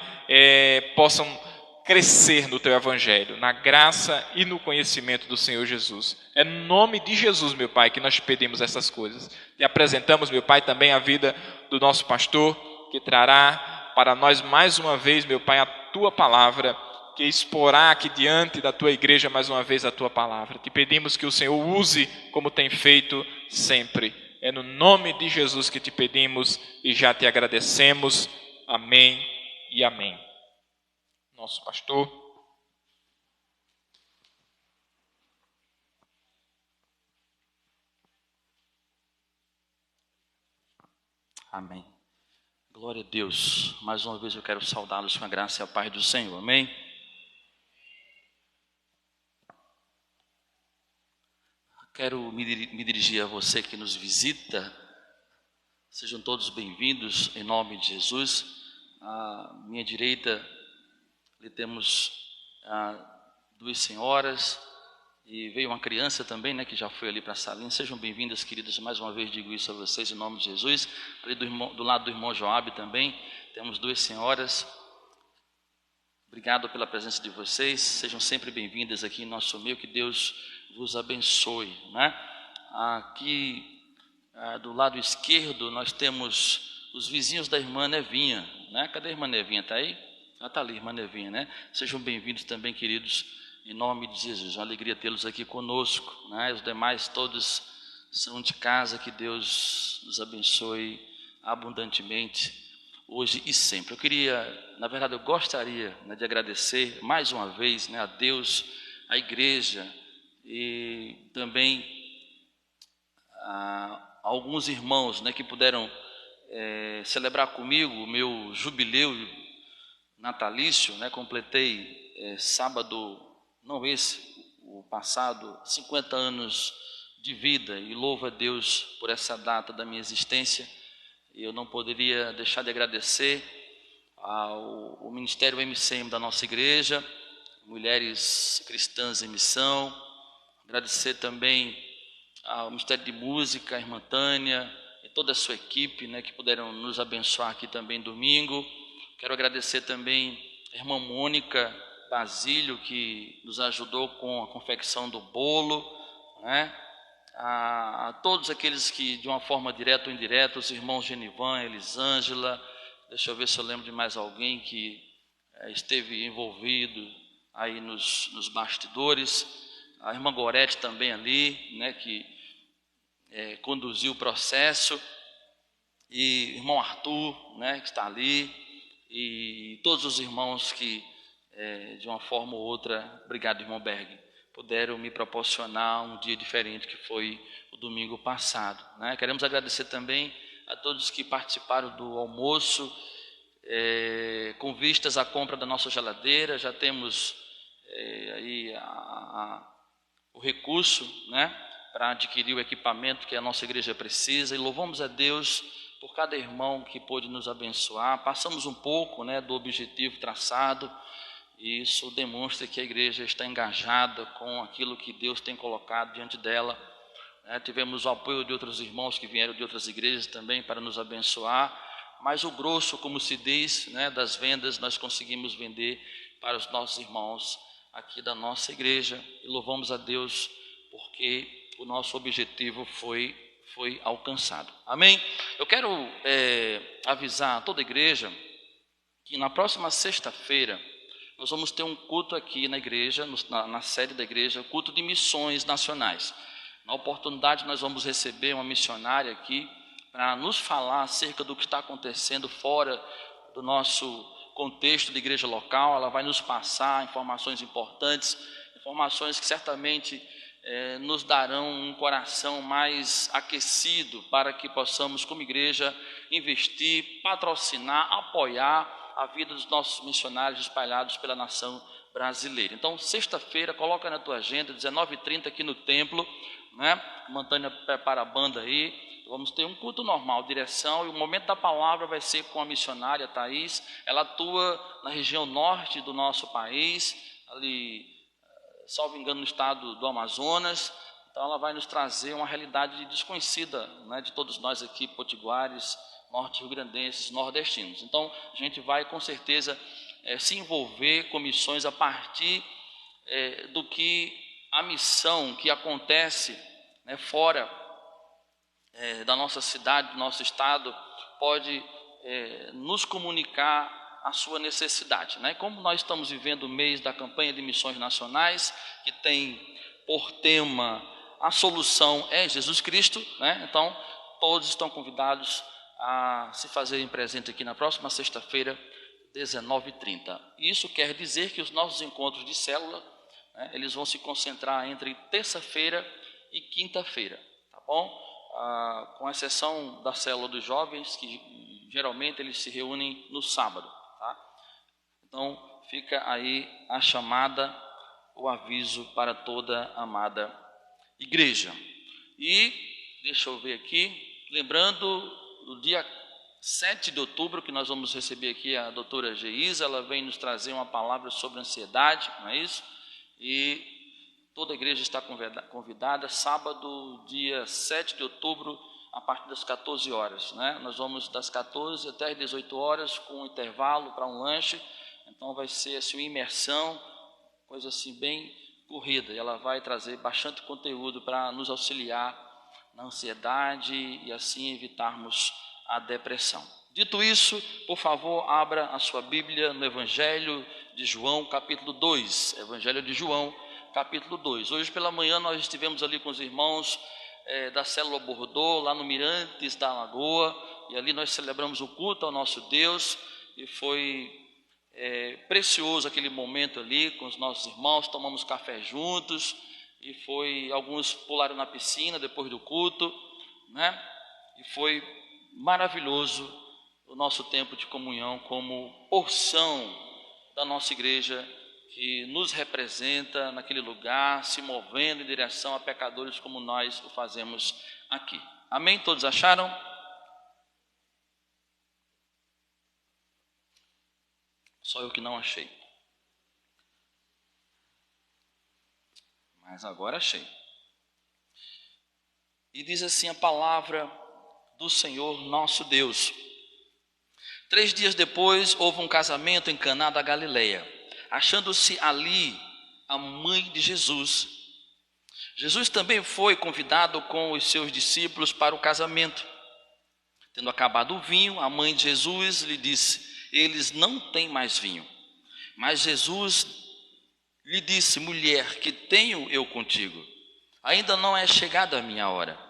possam crescer no Teu Evangelho, na graça e no conhecimento do Senhor Jesus. É no nome de Jesus, meu Pai, que nós pedimos essas coisas. E apresentamos, meu Pai, também a vida do nosso pastor, que trará para nós mais uma vez, meu Pai, a Tua palavra, que exporá aqui diante da Tua igreja mais uma vez a Tua palavra. Te pedimos que o Senhor use como tem feito sempre. É no nome de Jesus que te pedimos e já te agradecemos. Amém e amém. Nosso pastor. Amém. Glória a Deus. Mais uma vez eu quero saudá-los com a graça e a paz do Senhor. Amém. Quero me dirigir a você que nos visita. Sejam todos bem-vindos em nome de Jesus. À minha direita, ali temos duas senhoras e veio uma criança também, né, que já foi ali para a salinha. Sejam bem-vindas, queridas. Mais uma vez digo isso a vocês em nome de Jesus. Ali do lado do irmão Joabe também temos duas senhoras. Obrigado pela presença de vocês. Sejam sempre bem-vindas aqui em nosso meio. Que Deus vos abençoe, né? Aqui do lado esquerdo nós temos os vizinhos da irmã Nevinha, né? Cadê a irmã Nevinha? Está aí? Ah, está ali, irmã Nevinha, né? Sejam bem-vindos também, queridos, em nome de Jesus. Uma alegria tê-los aqui conosco, né? Os demais todos são de casa. Que Deus nos abençoe abundantemente hoje e sempre. Eu gostaria, né, de agradecer mais uma vez, né, a Deus, a igreja e também a alguns irmãos, né, que puderam celebrar comigo o meu jubileu natalício, né? Completei sábado, não esse, o passado, 50 anos de vida, e louvo a Deus por essa data da minha existência. Eu não poderia deixar de agradecer ao Ministério MCM da nossa igreja, Mulheres Cristãs em Missão, agradecer também ao Ministério de Música, a irmã Tânia e toda a sua equipe, né, que puderam nos abençoar aqui também domingo. Quero agradecer também a irmã Mônica Basílio, que nos ajudou com a confecção do bolo, né? A todos aqueles que, de uma forma direta ou indireta, os irmãos Genivan, Elisângela, deixa eu ver se eu lembro de mais alguém que esteve envolvido aí nos bastidores, a irmã Gorete também ali, né, que conduziu o processo, e irmão Arthur, né, que está ali, e todos os irmãos que, de uma forma ou outra, obrigado, irmão Berg, puderam me proporcionar um dia diferente, que foi o domingo passado, né? Queremos agradecer também a todos que participaram do almoço, com vistas à compra da nossa geladeira. Já temos aí o recurso, né, para adquirir o equipamento que a nossa igreja precisa, e louvamos a Deus por cada irmão que pôde nos abençoar. Passamos um pouco, né, do objetivo traçado, e isso demonstra que a igreja está engajada com aquilo que Deus tem colocado diante dela, né? Tivemos o apoio de outros irmãos que vieram de outras igrejas também para nos abençoar, mas o grosso, como se diz, né, das vendas nós conseguimos vender para os nossos irmãos aqui da nossa igreja, e louvamos a Deus porque o nosso objetivo foi alcançado. Amém? Eu quero avisar a toda a igreja que na próxima sexta-feira nós vamos ter um culto aqui na igreja, na sede da igreja, culto de missões nacionais. Na oportunidade, nós vamos receber uma missionária aqui para nos falar acerca do que está acontecendo fora do nosso contexto de igreja local. Ela vai nos passar informações importantes, informações que certamente nos darão um coração mais aquecido para que possamos, como igreja, investir, patrocinar, apoiar a vida dos nossos missionários espalhados pela nação brasileira. Então, sexta-feira, coloca na tua agenda, 19h30 aqui no templo, né? Montânia prepara a banda aí. Vamos ter um culto normal, direção, e o momento da palavra vai ser com a missionária Thaís. Ela atua na região norte do nosso país, ali, salvo engano, no estado do Amazonas. Então ela vai nos trazer uma realidade desconhecida, né, de todos nós aqui, potiguares, norte-riograndenses, nordestinos. Então a gente vai com certeza se envolver com missões a partir do que a missão que acontece, né, fora da nossa cidade, do nosso estado, pode nos comunicar a sua necessidade, né? Como nós estamos vivendo o mês da campanha de missões nacionais, que tem por tema a solução é Jesus Cristo, né? Então todos estão convidados a se fazerem presente aqui na próxima sexta-feira, 19h30. Isso quer dizer que os nossos encontros de célula, né, eles vão se concentrar entre terça-feira e quinta-feira, tá bom? Com exceção da célula dos jovens, que geralmente eles se reúnem no sábado, tá? Então fica aí a chamada, o aviso para toda a amada igreja. E deixa eu ver aqui, lembrando, no dia 7 de outubro, que nós vamos receber aqui a doutora Geisa, ela vem nos trazer uma palavra sobre ansiedade, não é isso? E toda a igreja está convidada, sábado, dia 7 de outubro, a partir das 14 horas, né? Nós vamos das 14 até as 18 horas, com um intervalo para um lanche. Então vai ser assim, uma imersão, coisa assim bem corrida. E ela vai trazer bastante conteúdo para nos auxiliar na ansiedade e assim evitarmos a depressão. Dito isso, por favor, abra a sua Bíblia no Evangelho de João, capítulo 2. Evangelho de João, capítulo 2. Hoje pela manhã nós estivemos ali com os irmãos da Célula Bordeaux, lá no Mirantes da Lagoa, e ali nós celebramos o culto ao nosso Deus, e foi precioso aquele momento ali com os nossos irmãos. Tomamos café juntos, e alguns pularam na piscina depois do culto, né? E foi maravilhoso o nosso tempo de comunhão como porção da nossa igreja, que nos representa naquele lugar, se movendo em direção a pecadores como nós o fazemos aqui. Amém? Todos acharam? Só eu que não achei. Mas agora achei. E diz assim a palavra do Senhor nosso Deus. 3 dias depois, houve um casamento em Caná da Galileia. Achando-se ali a mãe de Jesus. Jesus também foi convidado com os seus discípulos para o casamento. Tendo acabado o vinho, a mãe de Jesus lhe disse: eles não têm mais vinho. Mas Jesus lhe disse: mulher, que tenho eu contigo? Ainda não é chegada a minha hora.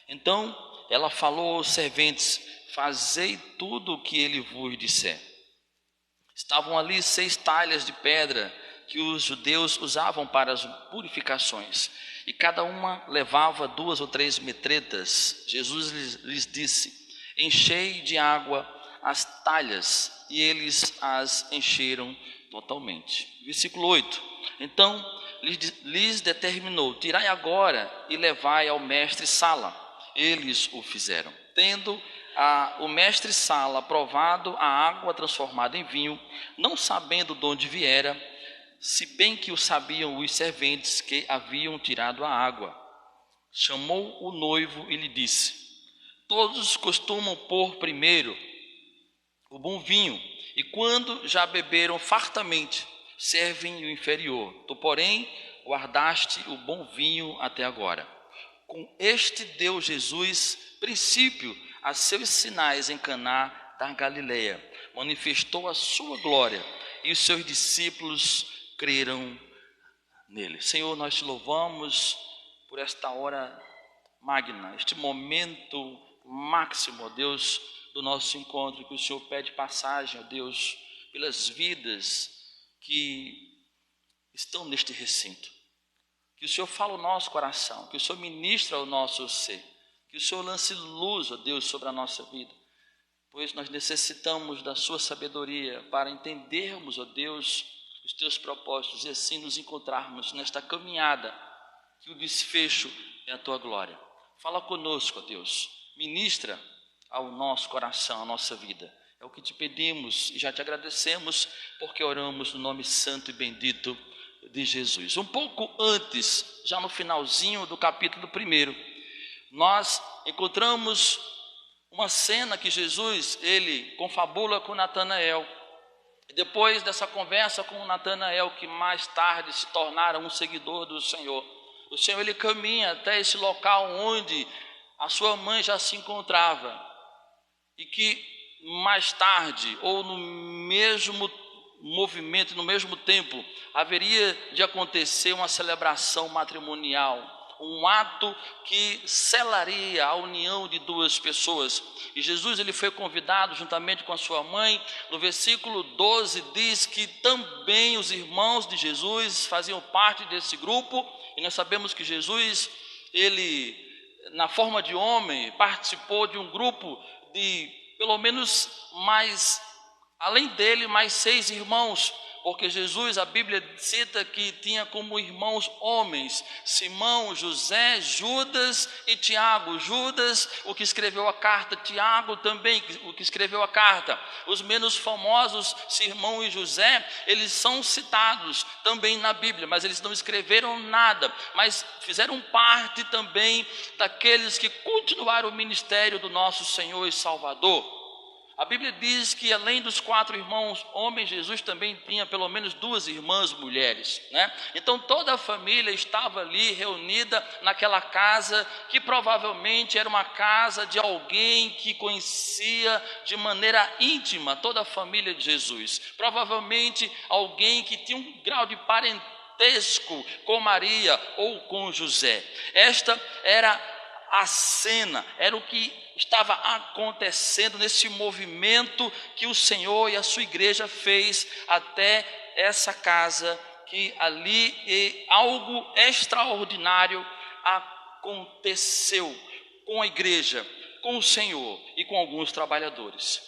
Então ela falou aos serventes: fazei tudo o que ele vos disser. Estavam ali 6 talhas de pedra que os judeus usavam para as purificações, e cada uma levava 2 ou 3 metretas. Jesus lhes disse: enchei de água as talhas, e eles as encheram totalmente. Versículo 8. Então lhes determinou: tirai agora e levai ao mestre Sala. Eles o fizeram. Tendo o mestre Sala provado a água transformada em vinho, não sabendo de onde viera, se bem que o sabiam os serventes que haviam tirado a água, chamou o noivo e lhe disse: todos costumam pôr primeiro o bom vinho, e quando já beberam fartamente, servem o inferior. Tu, porém, guardaste o bom vinho até agora. Com este deu Jesus princípio a seus sinais em Caná da Galileia. Manifestou a sua glória, e os seus discípulos creram nele. Senhor, nós te louvamos por esta hora magna, este momento máximo, ó Deus, do nosso encontro, que o Senhor pede passagem, ó Deus, pelas vidas que estão neste recinto. Que o Senhor fale o nosso coração, que o Senhor ministre ao nosso ser, que o Senhor lance luz, ó Deus, sobre a nossa vida, pois nós necessitamos da sua sabedoria para entendermos, ó Deus, os teus propósitos e assim nos encontrarmos nesta caminhada, que o desfecho é a tua glória. Fala conosco, ó Deus, ministra ao nosso coração, à nossa vida. É o que te pedimos e já te agradecemos, porque oramos no nome santo e bendito de Jesus. Um pouco antes, já no finalzinho do capítulo 1, nós encontramos uma cena que Jesus, ele confabula com Natanael. Depois dessa conversa com Natanael, que mais tarde se tornara um seguidor do Senhor, o Senhor ele caminha até esse local onde a sua mãe já se encontrava, e que mais tarde, ou no mesmo movimento, no mesmo tempo, haveria de acontecer uma celebração matrimonial, um ato que selaria a união de duas pessoas. E Jesus ele foi convidado juntamente com a sua mãe. No versículo 12 diz que também os irmãos de Jesus faziam parte desse grupo, e nós sabemos que Jesus, ele, na forma de homem, participou de um grupo de pelo menos mais, além dele, mais 6 irmãos, porque Jesus, a Bíblia cita que tinha como irmãos homens, Simão, José, Judas e Tiago. Judas, o que escreveu a carta, Tiago também, o que escreveu a carta. Os menos famosos, Simão e José, eles são citados também na Bíblia, mas eles não escreveram nada, mas fizeram parte também daqueles que continuaram o ministério do nosso Senhor e Salvador. A Bíblia diz que além dos 4 irmãos homens, Jesus também tinha pelo menos 2 irmãs mulheres, né? Então toda a família estava ali reunida naquela casa, que provavelmente era uma casa de alguém que conhecia de maneira íntima toda a família de Jesus. Provavelmente alguém que tinha um grau de parentesco com Maria ou com José. Esta era a cena, era o que estava acontecendo nesse movimento que o Senhor e a sua igreja fez até essa casa, que ali algo extraordinário aconteceu com a igreja, com o Senhor e com alguns trabalhadores.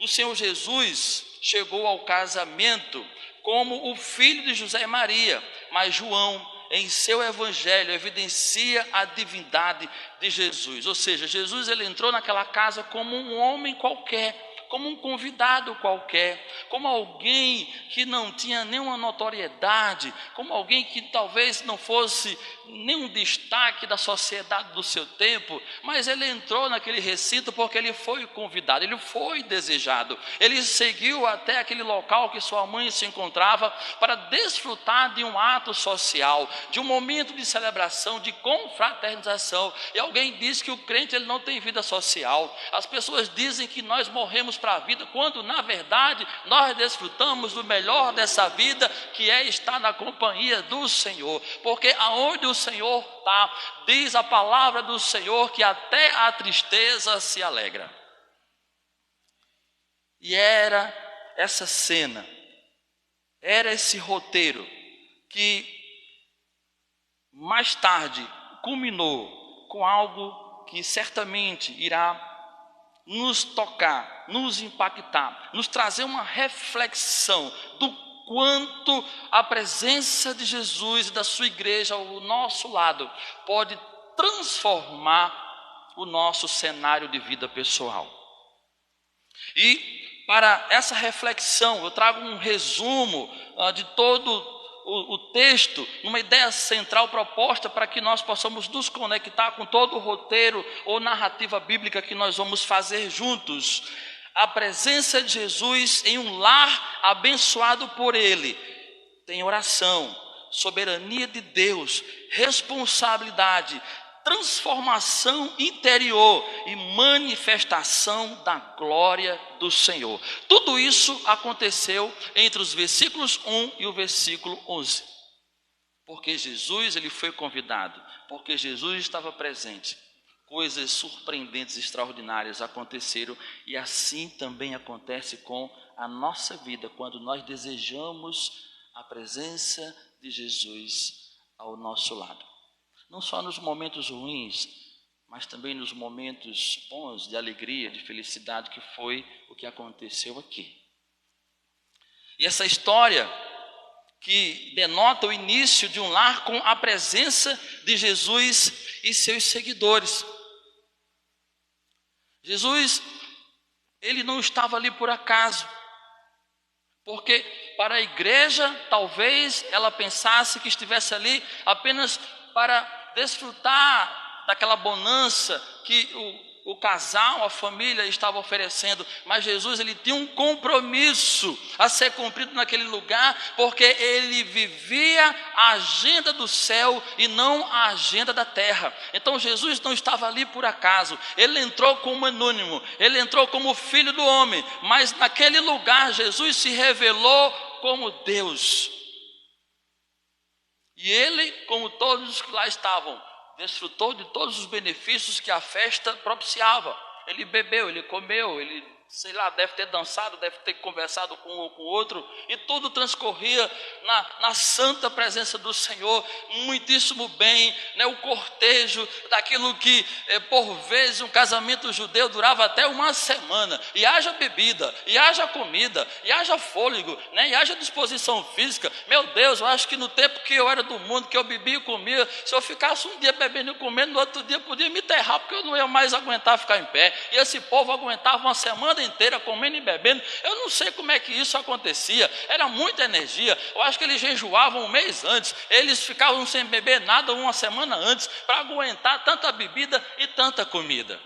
O Senhor Jesus chegou ao casamento como o filho de José e Maria, mas João, em seu evangelho, evidencia a divindade de Jesus. Ou seja, Jesus ele entrou naquela casa como um homem qualquer, como um convidado qualquer, como alguém que não tinha nenhuma notoriedade, como alguém que talvez não fosse nenhum destaque da sociedade do seu tempo, mas ele entrou naquele recinto porque ele foi convidado, ele foi desejado, ele seguiu até aquele local que sua mãe se encontrava para desfrutar de um ato social, de um momento de celebração, de confraternização. E alguém diz que o crente ele não tem vida social. As pessoas dizem que nós morremos para a vida, quando na verdade nós desfrutamos do melhor dessa vida, que é estar na companhia do Senhor, porque aonde o Senhor está, diz a palavra do Senhor que até a tristeza se alegra. E era essa cena, era esse roteiro que mais tarde culminou com algo que certamente irá nos tocar, nos impactar, nos trazer uma reflexão do quanto a presença de Jesus e da sua igreja ao nosso lado pode transformar o nosso cenário de vida pessoal. E para essa reflexão eu trago um resumo de todo o texto, uma ideia central proposta para que nós possamos nos conectar com todo o roteiro ou narrativa bíblica que nós vamos fazer juntos. A presença de Jesus em um lar abençoado por Ele tem oração, soberania de Deus, responsabilidade, transformação interior e manifestação da glória do Senhor. Tudo isso aconteceu entre os versículos 1 e o versículo 11. Porque Jesus ele foi convidado, porque Jesus estava presente, coisas surpreendentes, extraordinárias aconteceram, e assim também acontece com a nossa vida, quando nós desejamos a presença de Jesus ao nosso lado. Não só nos momentos ruins, mas também nos momentos bons, de alegria, de felicidade, que foi o que aconteceu aqui. E essa história que denota o início de um lar com a presença de Jesus e seus seguidores. Jesus, ele não estava ali por acaso, porque para a igreja, talvez ela pensasse que estivesse ali apenas para desfrutar daquela bonança que o casal, a família estava oferecendo, mas Jesus, ele tinha um compromisso a ser cumprido naquele lugar, porque ele vivia a agenda do céu e não a agenda da terra. Então Jesus não estava ali por acaso, ele entrou como anônimo, ele entrou como filho do homem, mas naquele lugar Jesus se revelou como Deus. E ele, como todos os que lá estavam, desfrutou de todos os benefícios que a festa propiciava. Ele bebeu, ele comeu, ele, sei lá, deve ter dançado, deve ter conversado com um ou com o outro, e tudo transcorria na santa presença do Senhor, muitíssimo bem, né? O cortejo daquilo que, por vezes, um casamento judeu durava até uma semana, e haja bebida, e haja comida, e haja fôlego, né? E haja disposição física. Meu Deus, eu acho que no tempo que eu era do mundo, que eu bebia e comia, se eu ficasse um dia bebendo e comendo, no outro dia podia me enterrar, porque eu não ia mais aguentar ficar em pé, e esse povo aguentava uma semana inteira comendo e bebendo. Eu não sei como é que isso acontecia, era muita energia. Eu acho que eles jejuavam um mês antes, eles ficavam sem beber nada uma semana antes, para aguentar tanta bebida e tanta comida.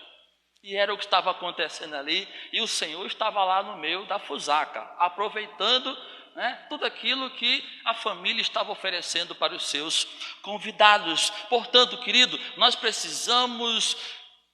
E era o que estava acontecendo ali, e o Senhor estava lá no meio da fusaca, aproveitando, né, tudo aquilo que a família estava oferecendo para os seus convidados. Portanto, querido, nós precisamos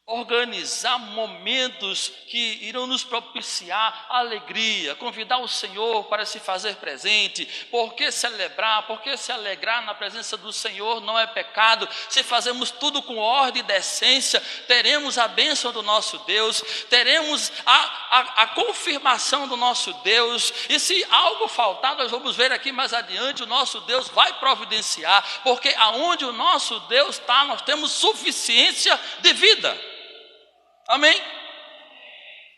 organizar momentos que irão nos propiciar alegria, convidar o Senhor para se fazer presente. Por que celebrar, por que se alegrar na presença do Senhor não é pecado? Se fazemos tudo com ordem e decência, teremos a bênção do nosso Deus, teremos a confirmação do nosso Deus, e se algo faltar, nós vamos ver aqui mais adiante, o nosso Deus vai providenciar, porque aonde o nosso Deus está, nós temos suficiência de vida. Amém?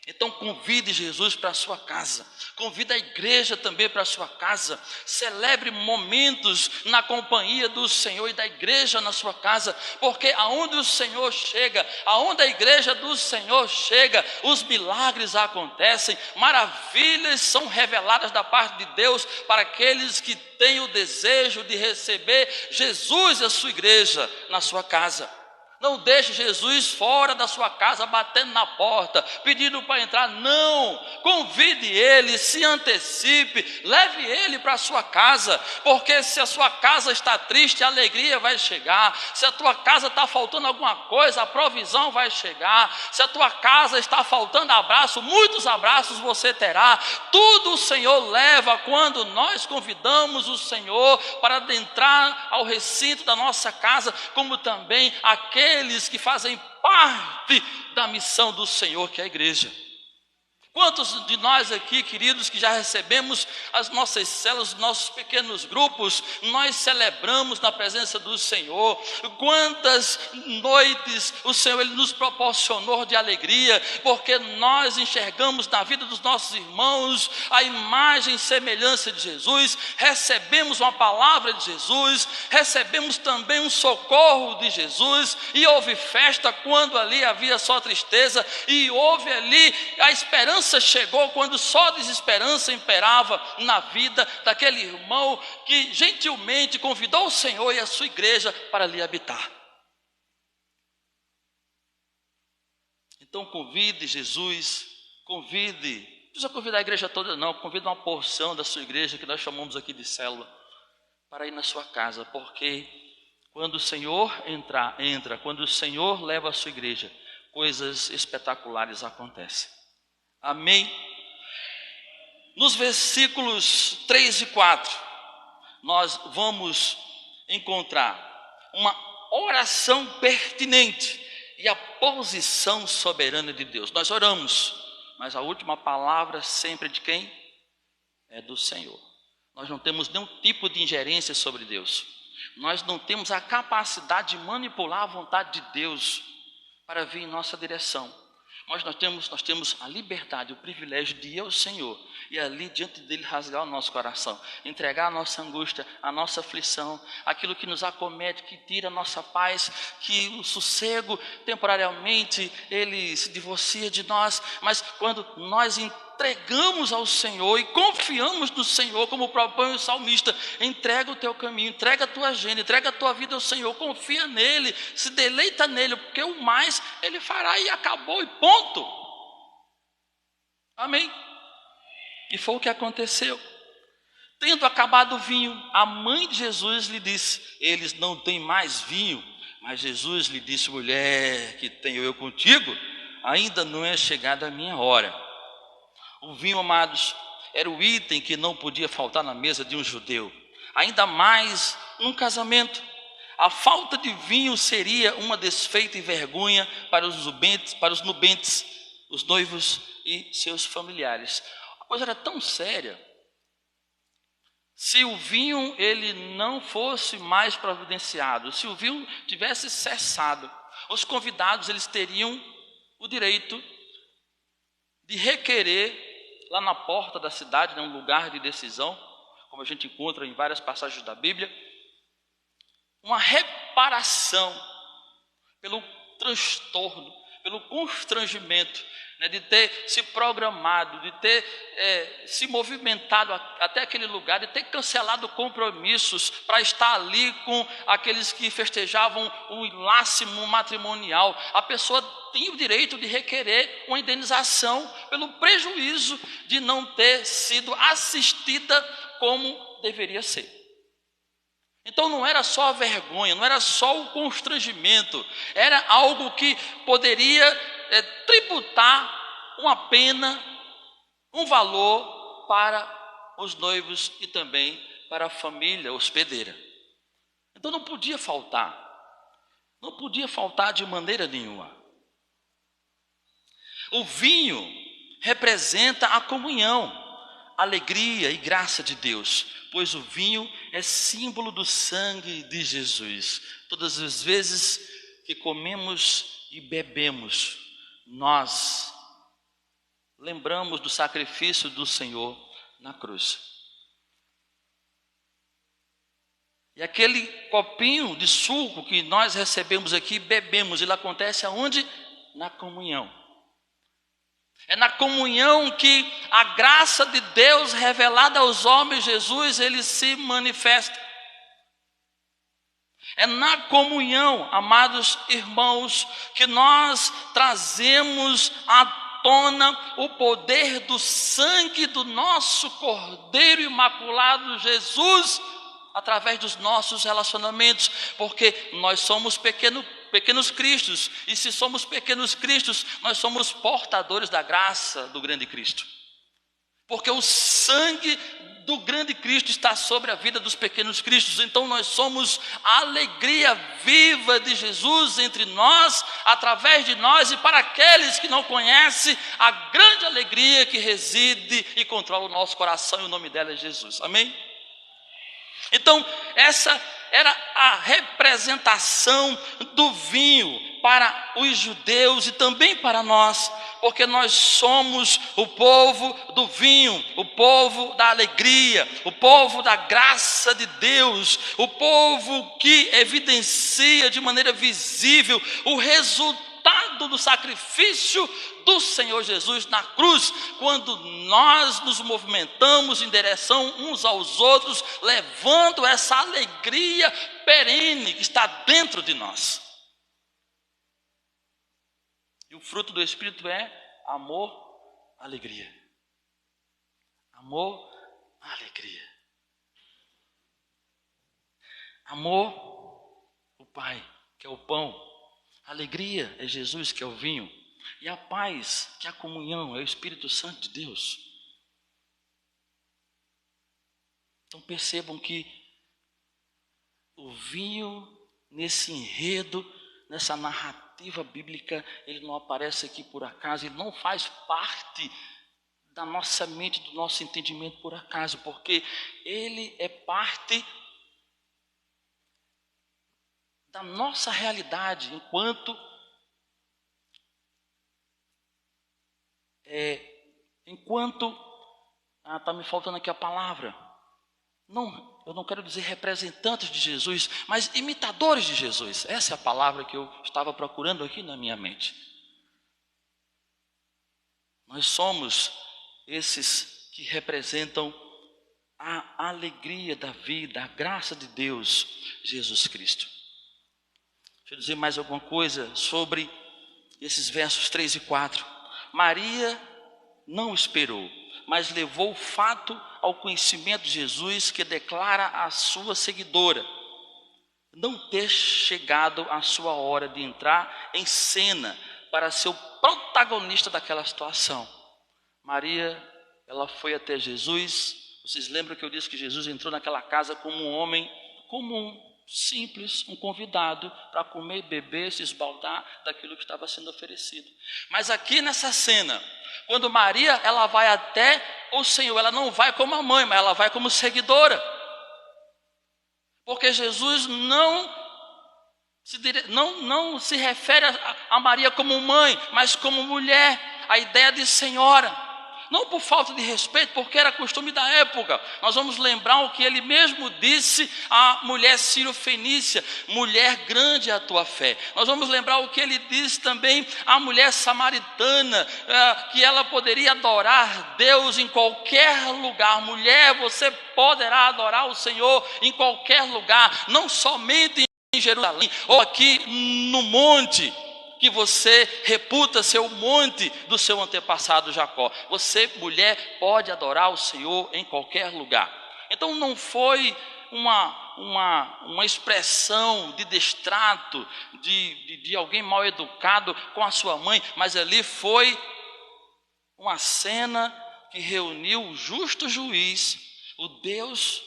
Então convide Jesus para a sua casa, convide a igreja também para a sua casa, celebre momentos na companhia do Senhor e da igreja na sua casa, porque aonde o Senhor chega, aonde a igreja do Senhor chega, os milagres acontecem, maravilhas são reveladas da parte de Deus para aqueles que têm o desejo de receber Jesus e a sua igreja na sua casa. Não deixe Jesus fora da sua casa, batendo na porta, pedindo para entrar. Não, convide ele, se antecipe, leve ele para a sua casa, porque se a sua casa está triste, a alegria vai chegar. Se a tua casa está faltando alguma coisa, a provisão vai chegar. Se a tua casa está faltando abraço, muitos abraços você terá. Tudo o Senhor leva quando nós convidamos o Senhor para adentrar ao recinto da nossa casa, como também aqueles que fazem parte da missão do Senhor, que é a igreja. Quantos de nós aqui, queridos, que já recebemos as nossas células, nossos pequenos grupos, nós celebramos na presença do Senhor? Quantas noites o Senhor ele nos proporcionou de alegria, porque nós enxergamos na vida dos nossos irmãos a imagem e semelhança de Jesus, recebemos uma palavra de Jesus, recebemos também um socorro de Jesus, e houve festa quando ali havia só tristeza, e houve ali a esperança chegou quando só desesperança imperava na vida daquele irmão que gentilmente convidou o Senhor e a sua igreja para ali habitar. Então convide Jesus, convide, não precisa convidar a igreja toda não, convida uma porção da sua igreja, que nós chamamos aqui de célula, para ir na sua casa, porque quando o Senhor entra, quando o Senhor leva a sua igreja, coisas espetaculares acontecem. Amém? Nos versículos 3 e 4, nós vamos encontrar uma oração pertinente e a posição soberana de Deus. Nós oramos, mas a última palavra sempre é de quem? É do Senhor. Nós não temos nenhum tipo de ingerência sobre Deus. Nós não temos a capacidade de manipular a vontade de Deus para vir em nossa direção. Mas nós temos a liberdade, o privilégio de ir ao Senhor e ali diante dele rasgar o nosso coração, entregar a nossa angústia, a nossa aflição, aquilo que nos acomete, que tira a nossa paz, que o sossego temporariamente ele se divorcia de nós, mas quando nós entregamos ao Senhor e confiamos no Senhor, como propõe o salmista, entrega o teu caminho, entrega a tua agenda, entrega a tua vida ao Senhor, confia nele, se deleita nele, porque o mais ele fará e acabou e ponto. Amém? E foi o que aconteceu. Tendo acabado o vinho, a mãe de Jesus lhe disse: eles não têm mais vinho. Mas Jesus lhe disse: mulher, que tenho eu contigo, ainda não é chegada a minha hora. O vinho, amados, era o item que não podia faltar na mesa de um judeu, ainda mais num casamento. A falta de vinho seria uma desfeita e vergonha para os nubentes, os noivos e seus familiares. A coisa era tão séria. Se o vinho ele não fosse mais providenciado, se o vinho tivesse cessado, os convidados eles teriam o direito de requerer lá na porta da cidade, um lugar de decisão, como a gente encontra em várias passagens da Bíblia, uma reparação pelo transtorno, pelo constrangimento, de ter se programado, de ter se movimentado até aquele lugar, de ter cancelado compromissos para estar ali com aqueles que festejavam o enlace matrimonial. A pessoa tem o direito de requerer uma indenização pelo prejuízo de não ter sido assistida como deveria ser. Então não era só a vergonha, não era só o constrangimento, era algo que poderia tributar uma pena, um valor para os noivos e também para a família hospedeira. Então não podia faltar de maneira nenhuma. O vinho representa a comunhão, alegria e graça de Deus, pois o vinho é símbolo do sangue de Jesus. Todas as vezes que comemos e bebemos, nós lembramos do sacrifício do Senhor na cruz. E aquele copinho de suco que nós recebemos aqui, bebemos, ele acontece aonde? Na comunhão. É na comunhão que a graça de Deus revelada aos homens, Jesus, ele se manifesta. É na comunhão, amados irmãos, que nós trazemos à tona o poder do sangue do nosso Cordeiro Imaculado Jesus, através dos nossos relacionamentos, porque nós somos pequenos cristos, e se somos pequenos cristos, nós somos portadores da graça do grande Cristo, porque o sangue do grande Cristo está sobre a vida dos pequenos cristos. Então nós somos a alegria viva de Jesus entre nós, através de nós, e para aqueles que não conhecem a grande alegria que reside e controla o nosso coração, e o nome dela é Jesus. Amém? Então essa era a representação do vinho para os judeus e também para nós, porque nós somos o povo do vinho, o povo da alegria, o povo da graça de Deus, o povo que evidencia de maneira visível o resultado do sacrifício do Senhor Jesus na cruz, quando nós nos movimentamos em direção uns aos outros, levando essa alegria perene que está dentro de nós. E o fruto do Espírito é amor, alegria. Amor, alegria. Amor, o Pai, que é o pão. Alegria é Jesus, que é o vinho. E a paz, que é a comunhão, é o Espírito Santo de Deus. Então percebam que o vinho nesse enredo, nessa narrativa bíblica, ele não aparece aqui por acaso, ele não faz parte da nossa mente, do nosso entendimento por acaso, porque ele é parte da nossa realidade, enquanto está me faltando aqui a palavra. Não, eu não quero dizer representantes de Jesus, mas imitadores de Jesus. Essa é a palavra que eu estava procurando aqui na minha mente. Nós somos esses que representam a alegria da vida, a graça de Deus, Jesus Cristo. Deixa eu dizer mais alguma coisa sobre esses versos 3 e 4. Maria não esperou, mas levou o fato ao conhecimento de Jesus, que declara à sua seguidora não ter chegado a sua hora de entrar em cena para ser o protagonista daquela situação. Maria, ela foi até Jesus. Vocês lembram que eu disse que Jesus entrou naquela casa como um homem comum, simples, um convidado para comer, beber, se esbaldar daquilo que estava sendo oferecido. Mas aqui nessa cena, quando Maria ela vai até o Senhor, ela não vai como a mãe, mas ela vai como seguidora. Porque Jesus não se refere a Maria como mãe, mas como mulher, a ideia de senhora. Não por falta de respeito, porque era costume da época. Nós vamos lembrar o que ele mesmo disse à mulher sírio-fenícia: mulher, grande é a tua fé. Nós vamos lembrar o que ele disse também à mulher samaritana, que ela poderia adorar Deus em qualquer lugar. Mulher, você poderá adorar o Senhor em qualquer lugar, não somente em Jerusalém ou aqui no monte que você reputa ser o monte do seu antepassado Jacó. Você, mulher, pode adorar o Senhor em qualquer lugar. Então não foi uma expressão de destrato de alguém mal educado com a sua mãe, mas ali foi uma cena que reuniu o justo juiz, o Deus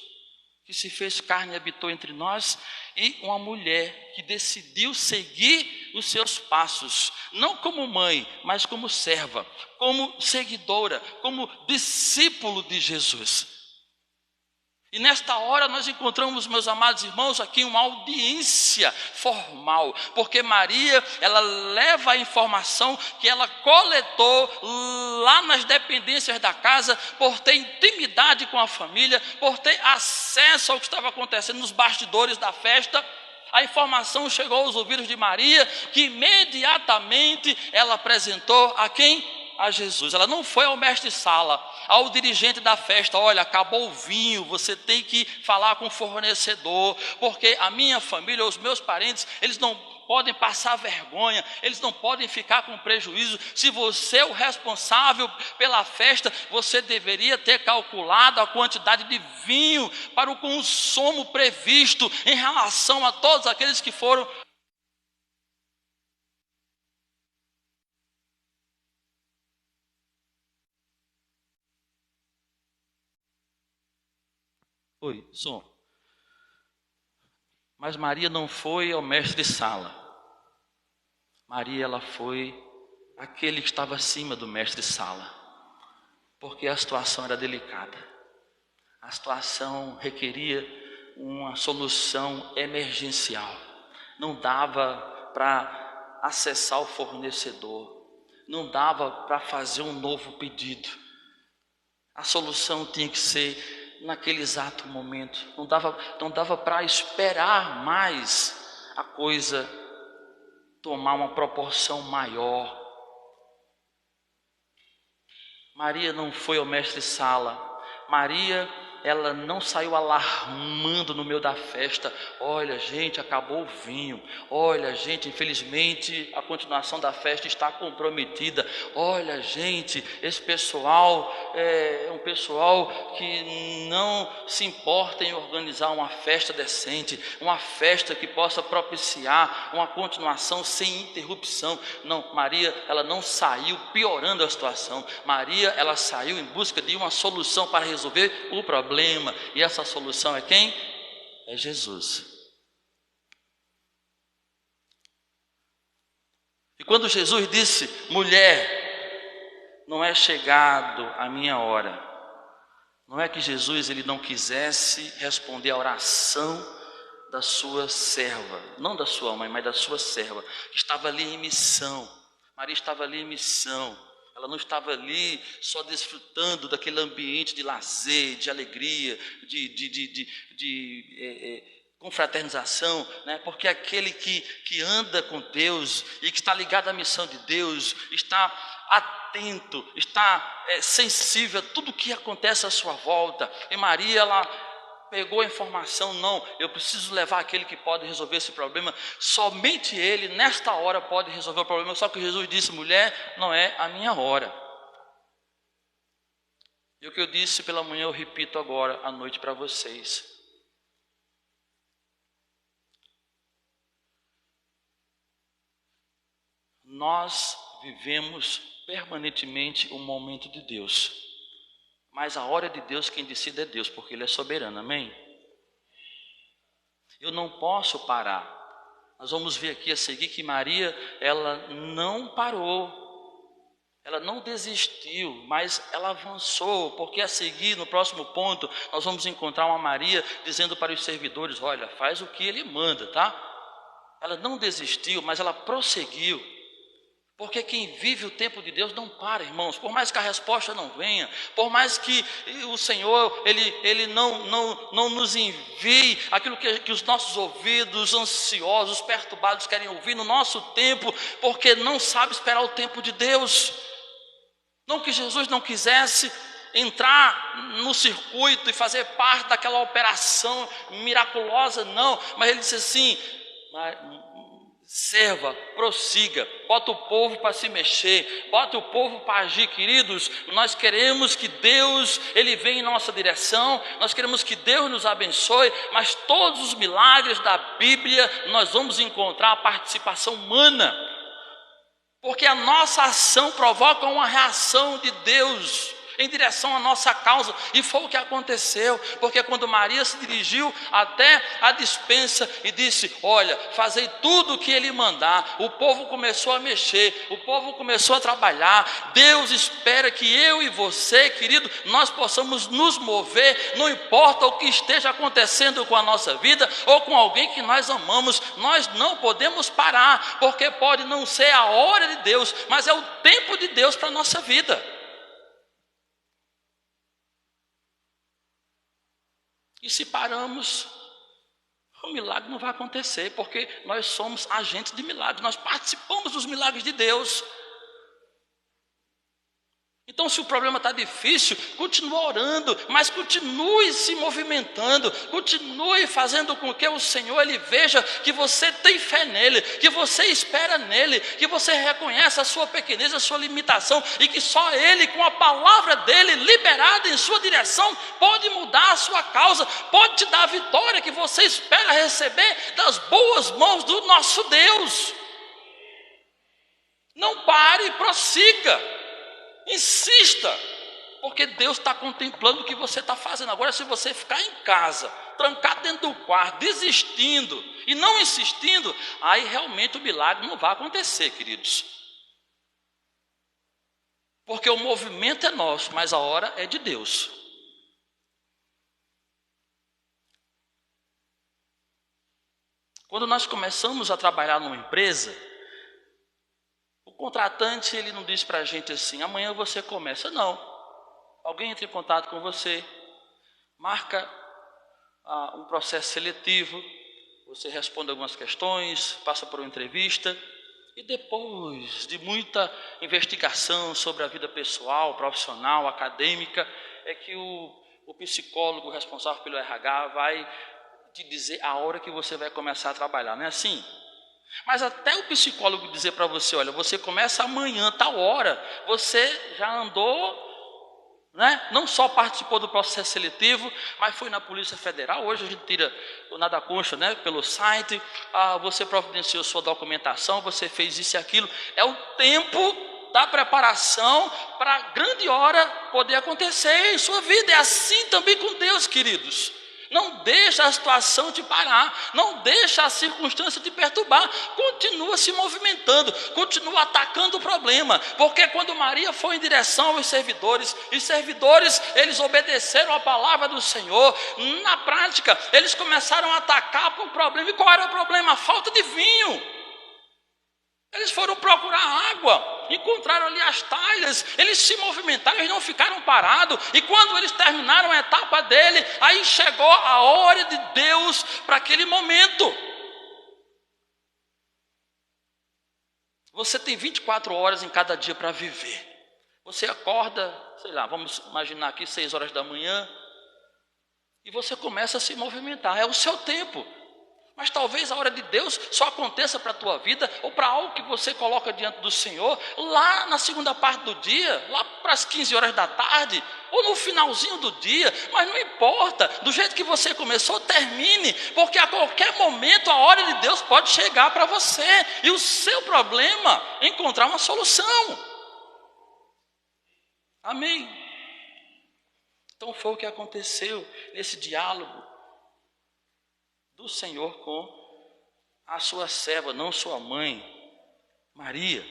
que se fez carne e habitou entre nós, e uma mulher que decidiu seguir os seus passos, não como mãe, mas como serva, como seguidora, como discípulo de Jesus. E nesta hora nós encontramos, meus amados irmãos, aqui uma audiência formal, porque Maria, ela leva a informação que ela coletou lá nas dependências da casa, por ter intimidade com a família, por ter acesso ao que estava acontecendo nos bastidores da festa. A informação chegou aos ouvidos de Maria, que imediatamente ela apresentou a quem? A Jesus. Ela não foi ao mestre-sala, ao dirigente da festa: olha, acabou o vinho, você tem que falar com o fornecedor, porque a minha família, os meus parentes, eles não podem passar vergonha, eles não podem ficar com prejuízo. Se você é o responsável pela festa, você deveria ter calculado a quantidade de vinho para o consumo previsto em relação a todos aqueles que foram. Oi, som. Mas Maria não foi ao mestre-sala. Maria, ela foi aquele que estava acima do mestre-sala, porque a situação era delicada. A situação requeria uma solução emergencial. Não dava para acessar o fornecedor, não dava para fazer um novo pedido. A solução tinha que ser naquele exato momento. Não dava para esperar mais a coisa tomar uma proporção maior. Maria não foi ao mestre-sala. Maria, ela não saiu alarmando no meio da festa: olha, gente, acabou o vinho. Olha, gente, infelizmente a continuação da festa está comprometida. Olha, gente, esse pessoal é um pessoal que não se importa em organizar uma festa decente, uma festa que possa propiciar uma continuação sem interrupção. Não, Maria, ela não saiu piorando a situação. Maria, ela saiu em busca de uma solução para resolver o problema. E essa solução é quem? É Jesus. E quando Jesus disse: mulher, não é chegado a minha hora, não é que Jesus ele não quisesse responder à oração da sua serva, não da sua mãe, mas da sua serva, que estava ali em missão. Maria estava ali em missão. Ela não estava ali só desfrutando daquele ambiente de lazer, de alegria, de confraternização, né? Porque aquele que anda com Deus e que está ligado à missão de Deus, está atento, está sensível a tudo que acontece à sua volta. E Maria, ela pegou a informação: não, eu preciso levar aquele que pode resolver esse problema, somente ele nesta hora pode resolver o problema. Só que Jesus disse: mulher, não é a minha hora. E o que eu disse pela manhã eu repito agora à noite para vocês: nós vivemos permanentemente o momento de Deus, mas a hora de Deus quem decide é Deus, porque Ele é soberano, amém? Eu não posso parar. Nós vamos ver aqui a seguir que Maria, ela não parou, ela não desistiu, mas ela avançou, porque a seguir, no próximo ponto, nós vamos encontrar uma Maria dizendo para os servidores: olha, faz o que Ele manda, tá? Ela não desistiu, mas ela prosseguiu. Porque quem vive o tempo de Deus não para, irmãos. Por mais que a resposta não venha, por mais que o Senhor ele não nos envie aquilo que os nossos ouvidos ansiosos, perturbados querem ouvir no nosso tempo, porque não sabe esperar o tempo de Deus. Não que Jesus não quisesse entrar no circuito e fazer parte daquela operação miraculosa, não. Mas Ele disse assim: serva, prossiga, bota o povo para se mexer, bota o povo para agir. Queridos, nós queremos que Deus, Ele venha em nossa direção, nós queremos que Deus nos abençoe, mas todos os milagres da Bíblia nós vamos encontrar a participação humana, porque a nossa ação provoca uma reação de Deus em direção à nossa causa. E foi o que aconteceu, porque quando Maria se dirigiu até a despensa e disse: olha, fazei tudo o que Ele mandar, o povo começou a mexer, o povo começou a trabalhar. Deus espera que eu e você, querido, nós possamos nos mover, não importa o que esteja acontecendo com a nossa vida ou com alguém que nós amamos. Nós não podemos parar, porque pode não ser a hora de Deus, mas é o tempo de Deus para a nossa vida. E se paramos, o milagre não vai acontecer, porque nós somos agentes de milagres, nós participamos dos milagres de Deus. Então, se o problema está difícil, continue orando, mas continue se movimentando, continue fazendo com que o Senhor Ele veja que você tem fé nele, que você espera nele, que você reconhece a sua pequenez, a sua limitação, e que só Ele, com a palavra dele liberada em sua direção, pode mudar a sua causa, pode te dar a vitória que você espera receber das boas mãos do nosso Deus. Não pare, prossiga. Insista, porque Deus está contemplando o que você está fazendo. Agora, se você ficar em casa, trancado dentro do quarto, desistindo e não insistindo, aí realmente o milagre não vai acontecer, queridos. Porque o movimento é nosso, mas a hora é de Deus. Quando nós começamos a trabalhar numa empresa, o contratante, ele não diz para a gente assim: amanhã você começa. Não. Alguém entra em contato com você, marca um processo seletivo, você responde algumas questões, passa por uma entrevista, e depois de muita investigação sobre a vida pessoal, profissional, acadêmica, é que o psicólogo responsável pelo RH vai te dizer a hora que você vai começar a trabalhar. Não é assim? Mas até o psicólogo dizer para você: olha, você começa amanhã, tal hora, você já andou, né? Não só participou do processo seletivo, mas foi na Polícia Federal. Hoje a gente tira o nada consta, né? Pelo site, você providenciou sua documentação, você fez isso e aquilo. É o tempo da preparação para a grande hora poder acontecer em sua vida. É assim também com Deus, queridos. Não deixa a situação te parar, não deixa a circunstância te perturbar. Continua se movimentando, continua atacando o problema. Porque quando Maria foi em direção aos servidores, os servidores, eles obedeceram a palavra do Senhor. Na prática, eles começaram a atacar o problema. E qual era o problema? A falta de vinho. Eles foram procurar água, encontraram ali as talhas, eles se movimentaram, eles não ficaram parados. E quando eles terminaram a etapa dele, aí chegou a hora de Deus para aquele momento. Você tem 24 horas em cada dia para viver. Você acorda, sei lá, vamos imaginar aqui 6 horas da manhã, e você começa a se movimentar, é o seu tempo. Mas talvez a hora de Deus só aconteça para a tua vida ou para algo que você coloca diante do Senhor lá na segunda parte do dia, lá para as 15 horas da tarde ou no finalzinho do dia. Mas não importa, do jeito que você começou, termine, porque a qualquer momento a hora de Deus pode chegar para você e o seu problema é encontrar uma solução. Amém? Então foi o que aconteceu nesse diálogo do Senhor com a sua serva, não sua mãe, Maria.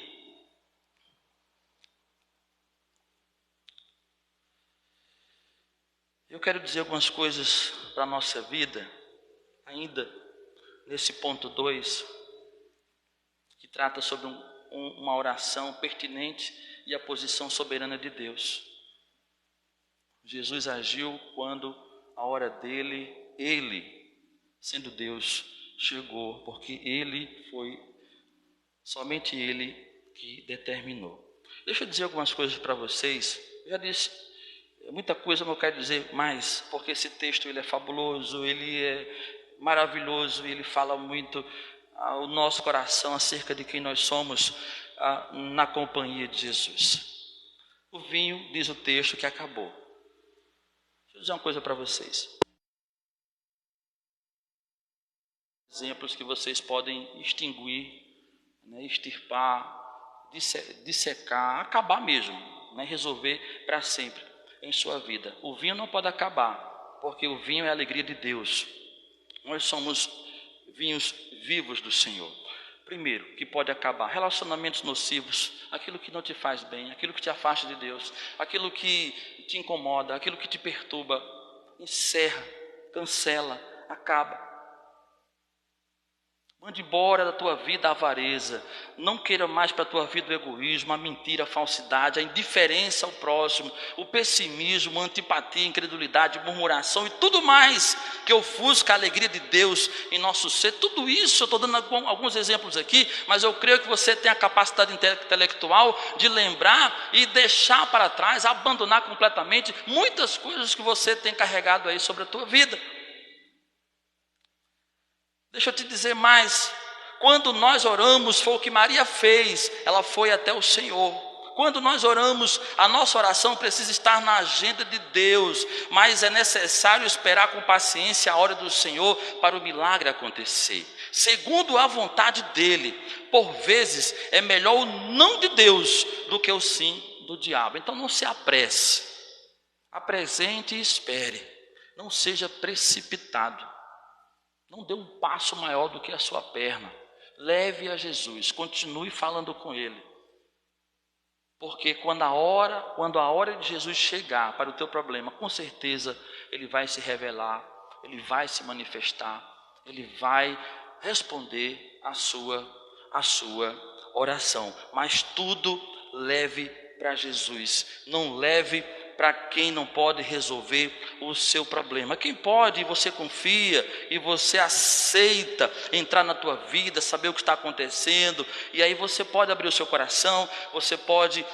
Eu quero dizer algumas coisas para a nossa vida, ainda nesse ponto 2, que trata sobre uma oração pertinente e a posição soberana de Deus. Jesus agiu quando a hora dele, ele, sendo Deus, chegou, porque ele foi, somente ele que determinou. Deixa eu dizer algumas coisas para vocês. Eu já disse muita coisa, mas eu quero dizer mais, porque esse texto ele é fabuloso, ele é maravilhoso, ele fala muito ao nosso coração acerca de quem nós somos na companhia de Jesus. O vinho, diz o texto, que acabou. Deixa eu dizer uma coisa para vocês. Exemplos que vocês podem extinguir, né, extirpar, dissecar, acabar mesmo, né, resolver para sempre em sua vida. O vinho não pode acabar, porque o vinho é a alegria de Deus. Nós somos vinhos vivos do Senhor. Primeiro, que pode acabar, relacionamentos nocivos, aquilo que não te faz bem, aquilo que te afasta de Deus, aquilo que te incomoda, aquilo que te perturba, encerra, cancela, acaba. Mande embora da tua vida a avareza. Não queira mais para a tua vida o egoísmo, a mentira, a falsidade, a indiferença ao próximo, o pessimismo, a antipatia, a incredulidade, a murmuração e tudo mais que ofusca a alegria de Deus em nosso ser. Tudo isso, eu estou dando alguns exemplos aqui, mas eu creio que você tem a capacidade intelectual de lembrar e deixar para trás, abandonar completamente muitas coisas que você tem carregado aí sobre a tua vida. Deixa eu te dizer mais, quando nós oramos, foi o que Maria fez, ela foi até o Senhor. Quando nós oramos, a nossa oração precisa estar na agenda de Deus, mas é necessário esperar com paciência a hora do Senhor para o milagre acontecer, segundo a vontade dEle. Por vezes é melhor o não de Deus do que o sim do diabo. Então não se apresse, apresente e espere, não seja precipitado. Não dê um passo maior do que a sua perna. Leve a Jesus, continue falando com Ele. Porque quando a hora de Jesus chegar para o teu problema, com certeza Ele vai se revelar, Ele vai se manifestar, Ele vai responder a sua oração. Mas tudo leve para Jesus, não leve para quem não pode resolver o seu problema. Quem pode, você confia e você aceita entrar na tua vida, saber o que está acontecendo, e aí você pode abrir o seu coração, você pode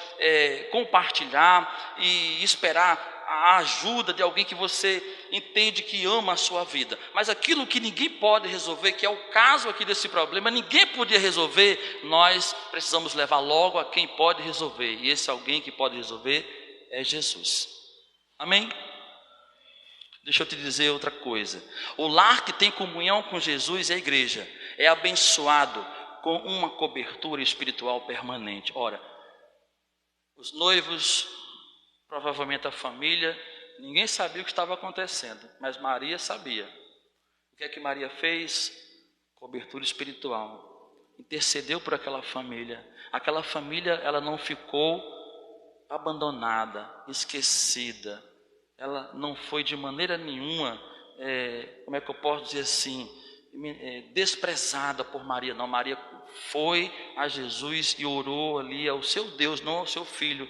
compartilhar e esperar a ajuda de alguém que você entende que ama a sua vida. Mas aquilo que ninguém pode resolver, que é o caso aqui desse problema, ninguém podia resolver, nós precisamos levar logo a quem pode resolver, e esse alguém que pode resolver é Jesus. Amém? Deixa eu te dizer outra coisa. O lar que tem comunhão com Jesus é a igreja. É abençoado com uma cobertura espiritual permanente. Ora, os noivos, provavelmente a família, Ninguém sabia o que estava acontecendo, mas Maria sabia. O que é que Maria fez? Cobertura espiritual. Intercedeu por aquela família. Aquela família, ela não ficou abandonada, esquecida. Ela não foi de maneira nenhuma, como é que eu posso dizer assim, desprezada por Maria. Não, Maria foi a Jesus e orou ali ao seu Deus, não ao seu filho,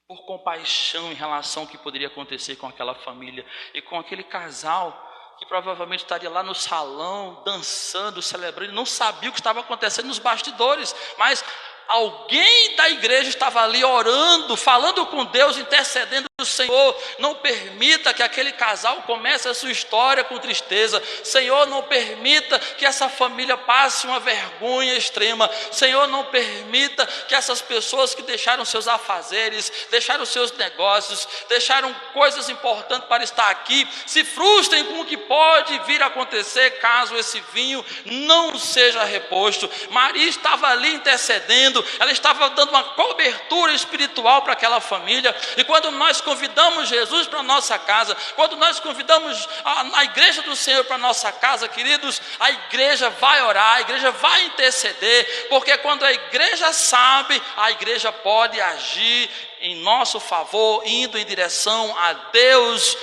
por compaixão em relação ao que poderia acontecer com aquela família e com aquele casal que provavelmente estaria lá no salão, dançando, celebrando, não sabia o que estava acontecendo nos bastidores, mas alguém da igreja estava ali orando, falando com Deus, intercedendo. Senhor, não permita que aquele casal comece a sua história com tristeza. Senhor, não permita que essa família passe uma vergonha extrema. Senhor, não permita que essas pessoas que deixaram seus afazeres, deixaram seus negócios, deixaram coisas importantes para estar aqui, se frustrem com o que pode vir a acontecer caso esse vinho não seja reposto. Maria estava ali intercedendo, ela estava dando uma cobertura espiritual para aquela família. E quando nós convidamos Jesus para a nossa casa, quando nós convidamos a igreja do Senhor para a nossa casa, queridos, a igreja vai orar, a igreja vai interceder, porque quando a igreja sabe, a igreja pode agir em nosso favor, indo em direção a Deus,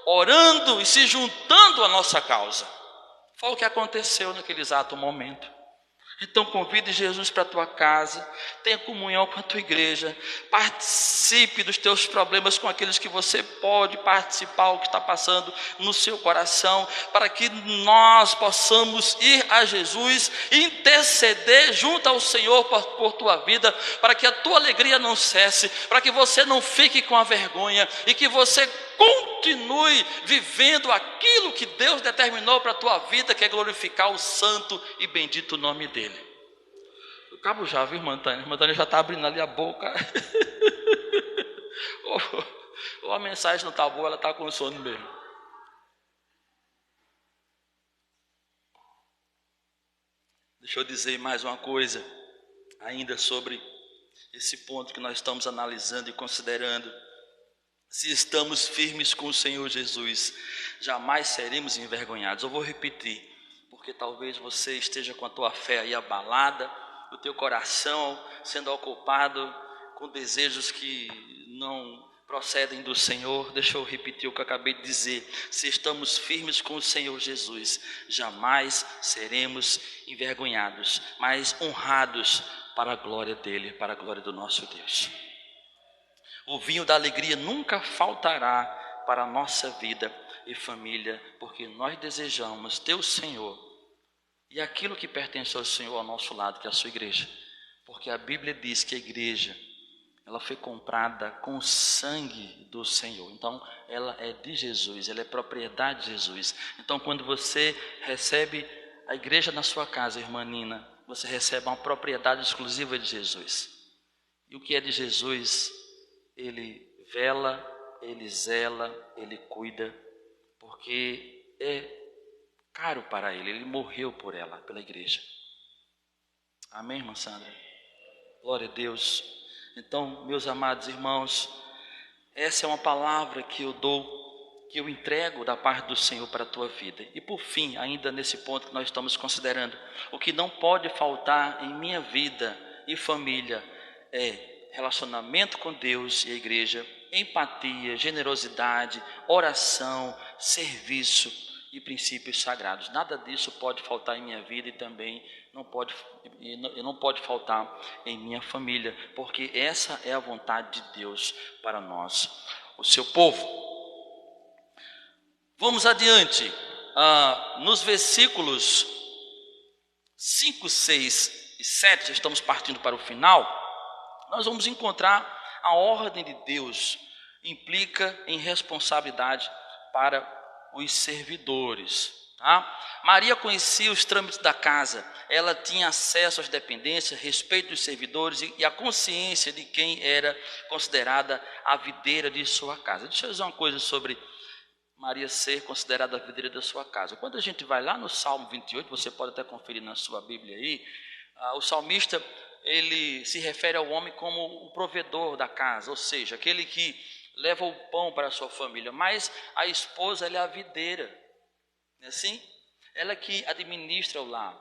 orando e se juntando à nossa causa. Foi o que aconteceu naquele exato momento. Então convide Jesus para a tua casa, tenha comunhão com a tua igreja, participe dos teus problemas com aqueles que você pode participar, o que está passando no seu coração, para que nós possamos ir a Jesus, interceder junto ao Senhor por tua vida, para que a tua alegria não cesse, para que você não fique com a vergonha e que você continue vivendo aquilo que Deus determinou para a tua vida, que é glorificar o santo e bendito nome dele. O cabo já, viu, irmã Tânia? A irmã Tânia já está abrindo ali a boca. Ou a mensagem não está boa, ela está com sono mesmo. Deixa eu dizer mais uma coisa, ainda sobre esse ponto que nós estamos analisando e considerando. Se estamos firmes com o Senhor Jesus, jamais seremos envergonhados. Eu vou repetir, porque talvez você esteja com a tua fé aí abalada, o teu coração sendo ocupado com desejos que não procedem do Senhor. Deixa eu repetir o que eu acabei de dizer. Se estamos firmes com o Senhor Jesus, jamais seremos envergonhados, mas honrados para a glória dele, para a glória do nosso Deus. O vinho da alegria nunca faltará para a nossa vida e família, porque nós desejamos ter o Senhor e aquilo que pertence ao Senhor ao nosso lado, que é a sua igreja. Porque a Bíblia diz que a igreja, ela foi comprada com o sangue do Senhor. Então, ela é de Jesus, ela é propriedade de Jesus. Então, quando você recebe a igreja na sua casa, irmã Nina, você recebe uma propriedade exclusiva de Jesus. E o que é de Jesus, ele vela, ele zela, ele cuida, porque é caro para ele, ele morreu por ela, pela igreja. Amém, irmã Sandra? Glória a Deus. Então, meus amados irmãos, essa é uma palavra que eu dou, que eu entrego da parte do Senhor para a tua vida. E por fim, ainda nesse ponto que nós estamos considerando, o que não pode faltar em minha vida e família é relacionamento com Deus e a igreja, empatia, generosidade, oração, serviço e princípios sagrados. Nada disso pode faltar em minha vida e também não pode faltar em minha família, porque essa é a vontade de Deus para nós, o seu povo. Vamos adiante, nos versículos 5, 6 e 7, já estamos partindo para o final. Nós vamos encontrar a ordem de Deus implica em responsabilidade para os servidores. Tá? Maria conhecia os trâmites da casa, ela tinha acesso às dependências, respeito dos servidores e a consciência de quem era considerada a videira de sua casa. Deixa eu dizer uma coisa sobre Maria ser considerada a videira da sua casa. Quando a gente vai lá no Salmo 28, você pode até conferir na sua Bíblia aí, o salmista, ele se refere ao homem como o provedor da casa, ou seja, aquele que leva o pão para a sua família, mas a esposa, ela é a videira, não é assim? Ela que administra o lar,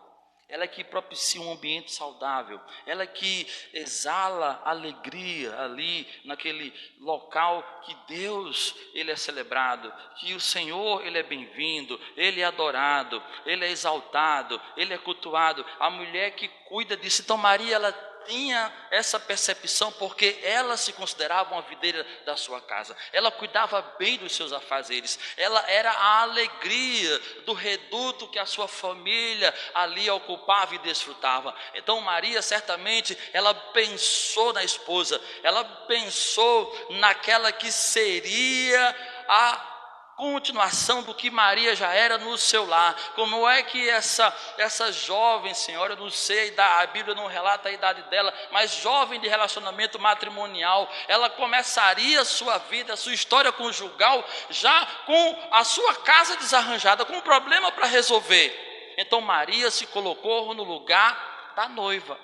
ela que propicia um ambiente saudável, ela que exala alegria ali naquele local que Deus, ele é celebrado, que o Senhor, ele é bem-vindo, ele é adorado, ele é exaltado, ele é cultuado. A mulher que cuida disso. Então Maria, ela tinha essa percepção porque ela se considerava uma videira da sua casa. Ela cuidava bem dos seus afazeres. Ela era a alegria do reduto que a sua família ali ocupava e desfrutava. Então Maria, certamente, ela pensou na esposa. Ela pensou naquela que seria a continuação do que Maria já era no seu lar. Como é que essa jovem senhora, eu não sei, a Bíblia não relata a idade dela, mas jovem de relacionamento matrimonial, ela começaria a sua vida, a sua história conjugal, já com a sua casa desarranjada, com um problema para resolver. Então Maria se colocou no lugar da noiva.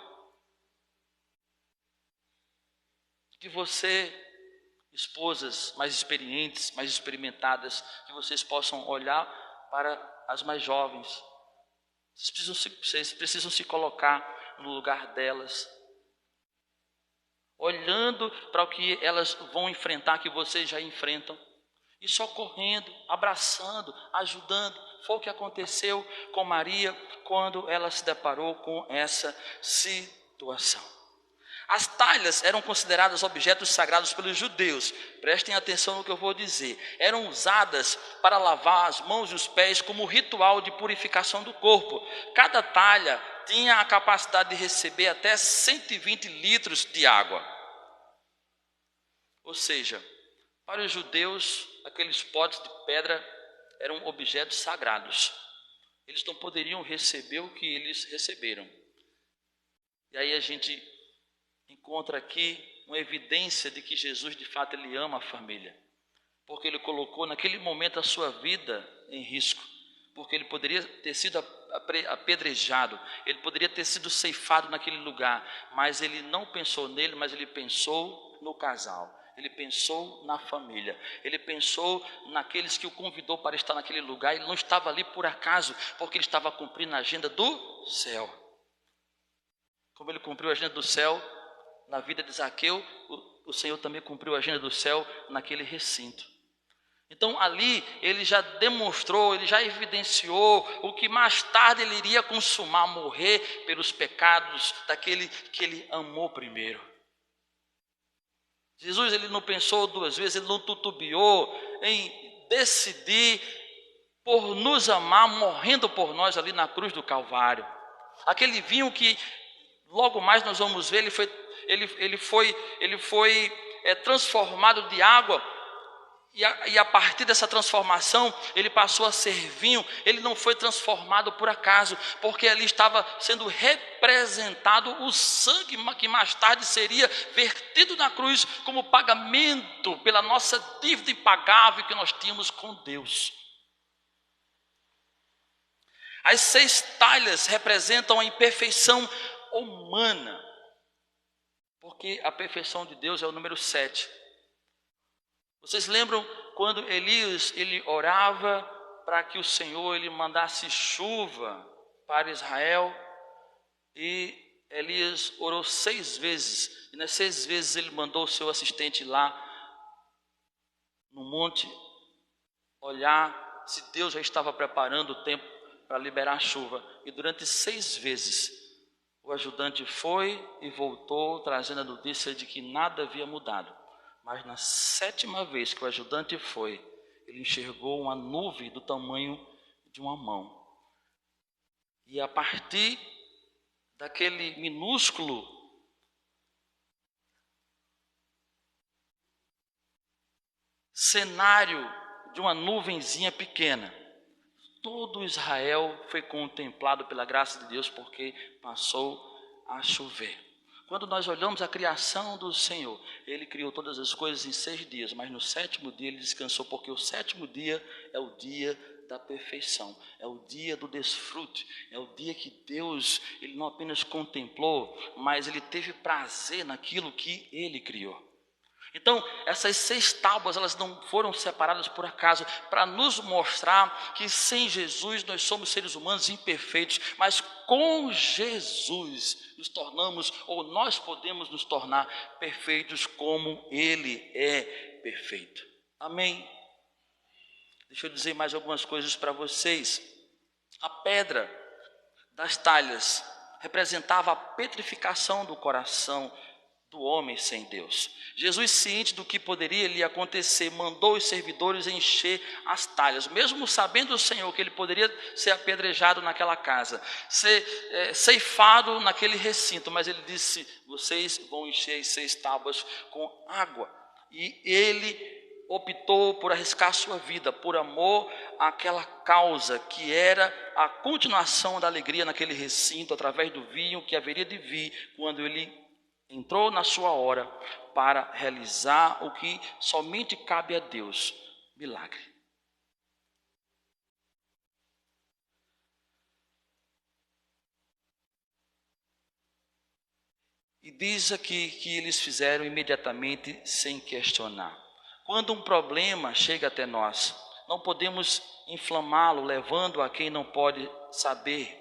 Que você, esposas mais experientes, mais experimentadas, que vocês possam olhar para as mais jovens. Vocês precisam se colocar no lugar delas, olhando para o que elas vão enfrentar, que vocês já enfrentam, e socorrendo, abraçando, ajudando. Foi o que aconteceu com Maria quando ela se deparou com essa situação. As talhas eram consideradas objetos sagrados pelos judeus. Prestem atenção no que eu vou dizer. Eram usadas para lavar as mãos e os pés como ritual de purificação do corpo. Cada talha tinha a capacidade de receber até 120 litros de água. Ou seja, para os judeus, aqueles potes de pedra eram objetos sagrados. Eles não poderiam receber o que eles receberam. E aí a gente encontra aqui uma evidência de que Jesus, de fato, ele ama a família. Porque ele colocou naquele momento a sua vida em risco. Porque ele poderia ter sido apedrejado, ele poderia ter sido ceifado naquele lugar. Mas ele não pensou nele, mas ele pensou no casal. Ele pensou na família. Ele pensou naqueles que o convidou para estar naquele lugar. Ele não estava ali por acaso, porque ele estava cumprindo a agenda do céu. Como ele cumpriu a agenda do céu na vida de Zaqueu, o Senhor também cumpriu a agenda do céu naquele recinto. Então ali ele já demonstrou, ele já evidenciou o que mais tarde ele iria consumar, morrer pelos pecados daquele que ele amou primeiro. Jesus, ele não pensou duas vezes, ele não titubeou em decidir por nos amar, morrendo por nós ali na cruz do Calvário. Aquele vinho que logo mais nós vamos ver, ele foi transformado de água, e a partir dessa transformação, ele passou a ser vinho. Ele não foi transformado por acaso, porque ali estava sendo representado o sangue que mais tarde seria vertido na cruz como pagamento pela nossa dívida impagável que nós tínhamos com Deus. As 6 talhas representam a imperfeição humana, porque a perfeição de Deus é o número 7. Vocês lembram quando Elias, ele orava para que o Senhor ele mandasse chuva para Israel? E Elias orou 6 vezes, e nas 6 vezes ele mandou o seu assistente lá no monte olhar se Deus já estava preparando o tempo para liberar a chuva. E durante 6 vezes o ajudante foi e voltou trazendo a notícia de que nada havia mudado. Mas na 7ª vez que o ajudante foi, ele enxergou uma nuvem do tamanho de uma mão. E a partir daquele minúsculo cenário de uma nuvenzinha pequena, todo Israel foi contemplado pela graça de Deus, porque passou a chover. Quando nós olhamos a criação do Senhor, Ele criou todas as coisas em 6 dias, mas no 7º dia Ele descansou, porque o 7º dia é o dia da perfeição, é o dia do desfrute, é o dia que Deus, Ele não apenas contemplou, mas Ele teve prazer naquilo que Ele criou. Então, essas 6 tábuas, elas não foram separadas por acaso, para nos mostrar que sem Jesus nós somos seres humanos imperfeitos, mas com Jesus nos tornamos, ou nós podemos nos tornar perfeitos como Ele é perfeito. Amém? Deixa eu dizer mais algumas coisas para vocês. A pedra das talhas representava a petrificação do coração do homem sem Deus. Jesus, ciente do que poderia lhe acontecer, mandou os servidores encher as talhas, mesmo sabendo o Senhor que ele poderia ser apedrejado naquela casa, ser ceifado naquele recinto, mas ele disse: vocês vão encher as 6 tábuas com água. E ele optou por arriscar sua vida, por amor àquela causa que era a continuação da alegria naquele recinto, através do vinho que haveria de vir quando ele entrou na sua hora para realizar o que somente cabe a Deus: milagre. E diz aqui que eles fizeram imediatamente, sem questionar. Quando um problema chega até nós, não podemos inflamá-lo, levando a quem não pode saber.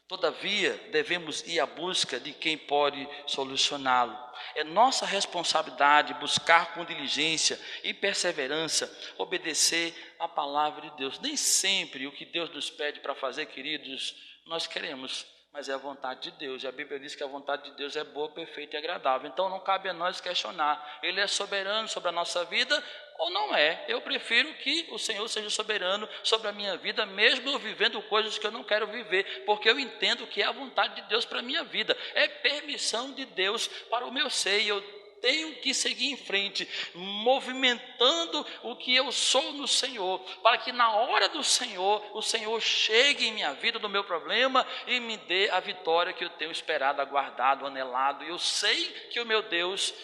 Todavia, devemos ir à busca de quem pode solucioná-lo. É nossa responsabilidade buscar com diligência e perseverança, obedecer à palavra de Deus. Nem sempre o que Deus nos pede para fazer, queridos, nós queremos, mas é a vontade de Deus. E a Bíblia diz que a vontade de Deus é boa, perfeita e agradável. Então não cabe a nós questionar: Ele é soberano sobre a nossa vida ou não é? Eu prefiro que o Senhor seja soberano sobre a minha vida, mesmo eu vivendo coisas que eu não quero viver, porque eu entendo que é a vontade de Deus para a minha vida, é permissão de Deus para o meu ser, e eu tenho que seguir em frente, movimentando o que eu sou no Senhor, para que na hora do Senhor, o Senhor chegue em minha vida, no meu problema, e me dê a vitória que eu tenho esperado, aguardado, anelado. E eu sei que o meu Deus,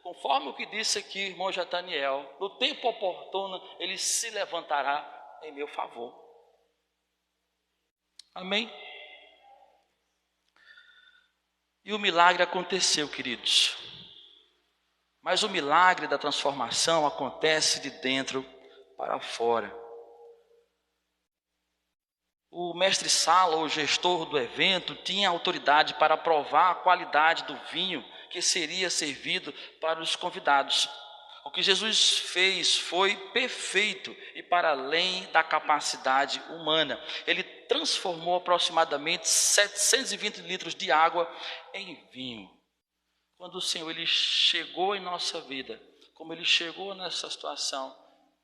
conforme o que disse aqui, irmão Jataniel, no tempo oportuno, Ele se levantará em meu favor. Amém? E o milagre aconteceu, queridos. Mas o milagre da transformação acontece de dentro para fora. O mestre Sala, o gestor do evento, tinha autoridade para provar a qualidade do vinho que seria servido para os convidados. O que Jesus fez foi perfeito e para além da capacidade humana. Ele transformou aproximadamente 720 litros de água em vinho. Quando o Senhor ele chegou em nossa vida, como Ele chegou nessa situação,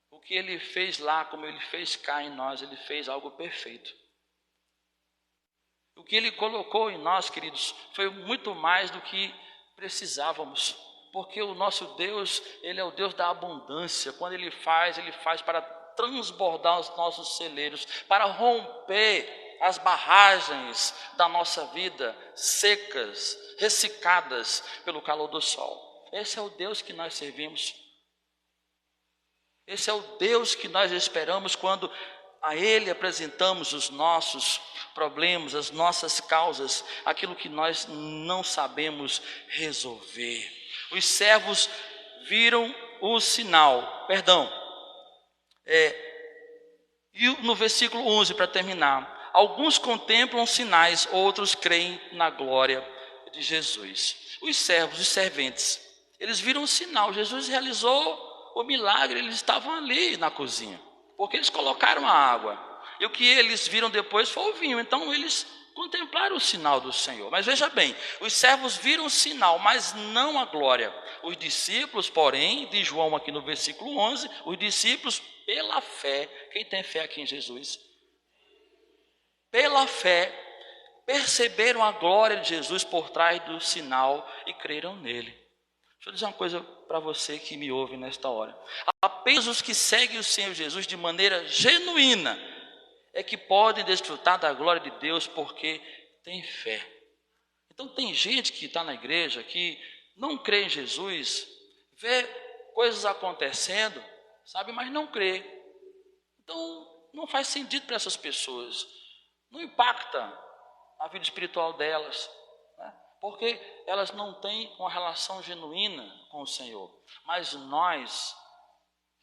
o que Ele fez lá, como Ele fez cá em nós, Ele fez algo perfeito. O que Ele colocou em nós, queridos, foi muito mais do que precisávamos, porque o nosso Deus, Ele é o Deus da abundância. Quando Ele faz para transbordar os nossos celeiros, para romper as barragens da nossa vida, secas, ressecadas pelo calor do sol. Esse é o Deus que nós servimos. Esse é o Deus que nós esperamos quando a Ele apresentamos os nossos problemas, as nossas causas, aquilo que nós não sabemos resolver. Os servos viram o sinal, e no versículo 11, para terminar, alguns contemplam sinais, outros creem na glória de Jesus. Os servos, os serventes, eles viram um sinal. Jesus realizou o milagre, eles estavam ali na cozinha, porque eles colocaram a água. E o que eles viram depois foi o vinho. Então eles contemplaram o sinal do Senhor. Mas veja bem, os servos viram o sinal, mas não a glória. Os discípulos, porém, diz João aqui no versículo 11, os discípulos, pela fé, quem tem fé aqui em Jesus? Pela fé, perceberam a glória de Jesus por trás do sinal e creram nele. Deixa eu dizer uma coisa para você que me ouve nesta hora. Apenas os que seguem o Senhor Jesus de maneira genuína é que podem desfrutar da glória de Deus, porque tem fé. Então tem gente que está na igreja, que não crê em Jesus, vê coisas acontecendo, sabe, mas não crê. Então não faz sentido para essas pessoas. Não impacta a vida espiritual delas, né? porque elas não têm uma relação genuína com o Senhor. Mas nós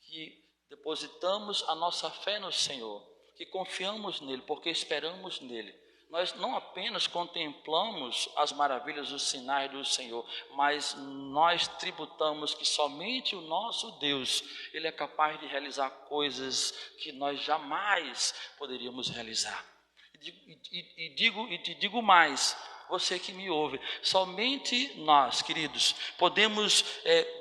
que depositamos a nossa fé no Senhor, que confiamos nele, porque esperamos nele, nós não apenas contemplamos as maravilhas, os sinais do Senhor, mas nós tributamos que somente o nosso Deus, Ele é capaz de realizar coisas que nós jamais poderíamos realizar. E te digo mais, você que me ouve, somente nós, queridos, podemos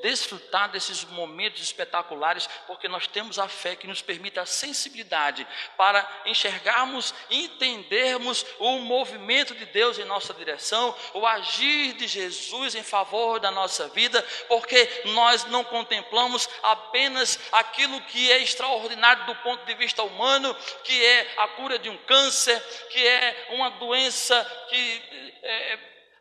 desfrutar desses momentos espetaculares, porque nós temos a fé que nos permite a sensibilidade para enxergarmos e entendermos o movimento de Deus em nossa direção, o agir de Jesus em favor da nossa vida, porque nós não contemplamos apenas aquilo que é extraordinário do ponto de vista humano, que é a cura de um câncer, que é uma doença que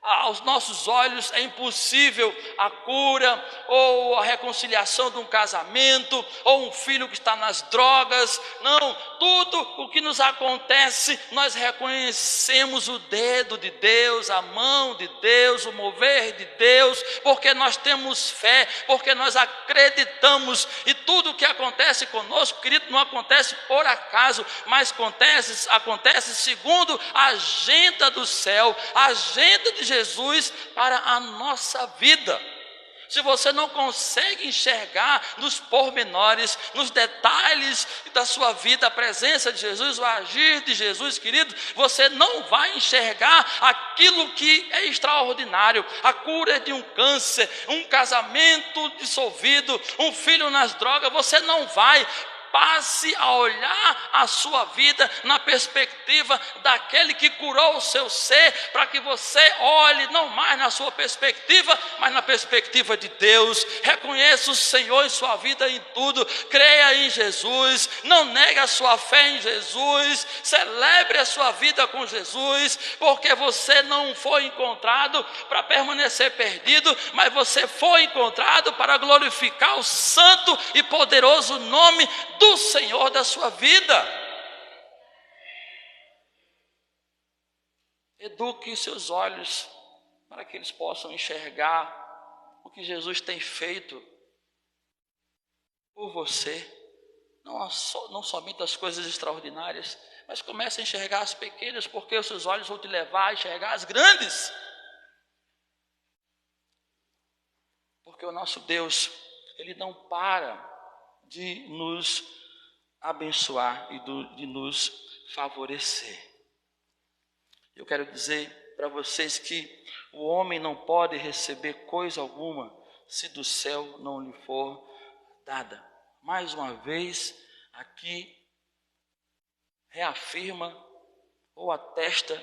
aos nossos olhos é impossível a cura, ou a reconciliação de um casamento, ou um filho que está nas drogas. Não, tudo o que nos acontece, nós reconhecemos o dedo de Deus, a mão de Deus, o mover de Deus, porque nós temos fé, porque nós acreditamos, e tudo o que acontece conosco, querido, não acontece por acaso, mas acontece segundo a agenda do céu, a agenda de Jesus para a nossa vida. Se você não consegue enxergar nos pormenores, nos detalhes da sua vida, a presença de Jesus, o agir de Jesus, querido, você não vai enxergar aquilo que é extraordinário, a cura de um câncer, um casamento dissolvido, um filho nas drogas. Você não vai. Passe a olhar a sua vida na perspectiva daquele que curou o seu ser, para que você olhe não mais na sua perspectiva, mas na perspectiva de Deus. Reconheça o Senhor em sua vida em tudo, creia em Jesus, não negue a sua fé em Jesus, celebre a sua vida com Jesus, porque você não foi encontrado para permanecer perdido, mas você foi encontrado para glorificar o santo e poderoso nome do Senhor da sua vida. Eduque seus olhos para que eles possam enxergar o que Jesus tem feito por você, não somente as coisas extraordinárias, mas comece a enxergar as pequenas, porque os seus olhos vão te levar a enxergar as grandes. Porque o nosso Deus, Ele não para de nos abençoar e de nos favorecer. Eu quero dizer para vocês que o homem não pode receber coisa alguma se do céu não lhe for dada. Mais uma vez, aqui reafirma ou atesta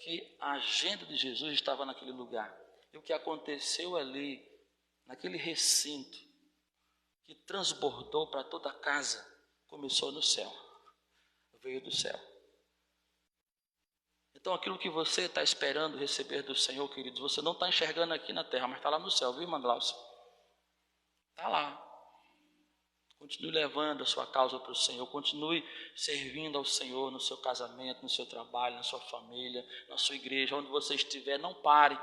que a agenda de Jesus estava naquele lugar. E o que aconteceu ali, naquele recinto, que transbordou para toda a casa, começou no céu, veio do céu. Então aquilo que você está esperando receber do Senhor, queridos, você não está enxergando aqui na terra, mas está lá no céu, viu, irmã Glaucia? Está lá. Continue levando a sua causa para o Senhor, continue servindo ao Senhor no seu casamento, no seu trabalho, na sua família, na sua igreja, onde você estiver, não pare,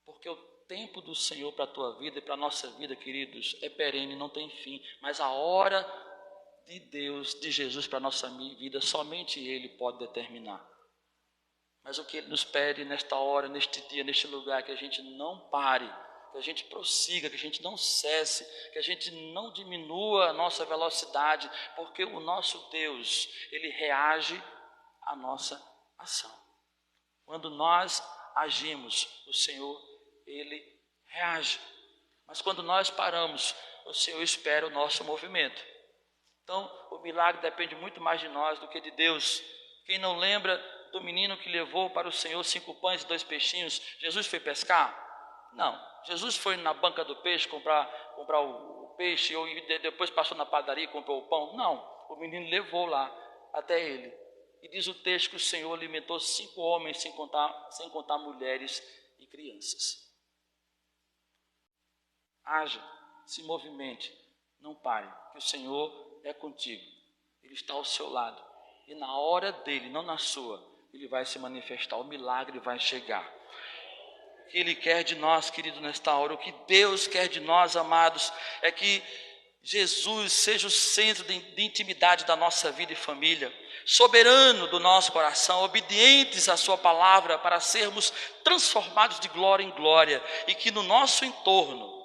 porque o tempo do Senhor para a tua vida e para a nossa vida, queridos, é perene, não tem fim, mas a hora de Deus, de Jesus para a nossa vida, somente Ele pode determinar. Mas o que Ele nos pede nesta hora, neste dia, neste lugar, que a gente não pare, que a gente prossiga, que a gente não cesse, que a gente não diminua a nossa velocidade, porque o nosso Deus, Ele reage à nossa ação. Quando nós agimos, o Senhor, Ele reage. Mas quando nós paramos, o Senhor espera o nosso movimento. Então, o milagre depende muito mais de nós do que de Deus. Quem não lembra do menino que levou para o Senhor 5 pães e 2 peixinhos? Jesus foi pescar? Não. Jesus foi na banca do peixe comprar o peixe, ou depois passou na padaria e comprou o pão? Não. O menino levou lá até ele. E diz o texto que o Senhor alimentou 5 homens, sem contar mulheres e crianças. Haja, se movimente, não pare, que o Senhor é contigo, Ele está ao seu lado, e na hora dele, não na sua, Ele vai se manifestar, o milagre vai chegar. que Ele quer de nós, querido, nesta hora, o que Deus quer de nós, amados, é que Jesus seja o centro de intimidade da nossa vida e família, soberano do nosso coração, obedientes à sua palavra para sermos transformados de glória em glória, e que no nosso entorno,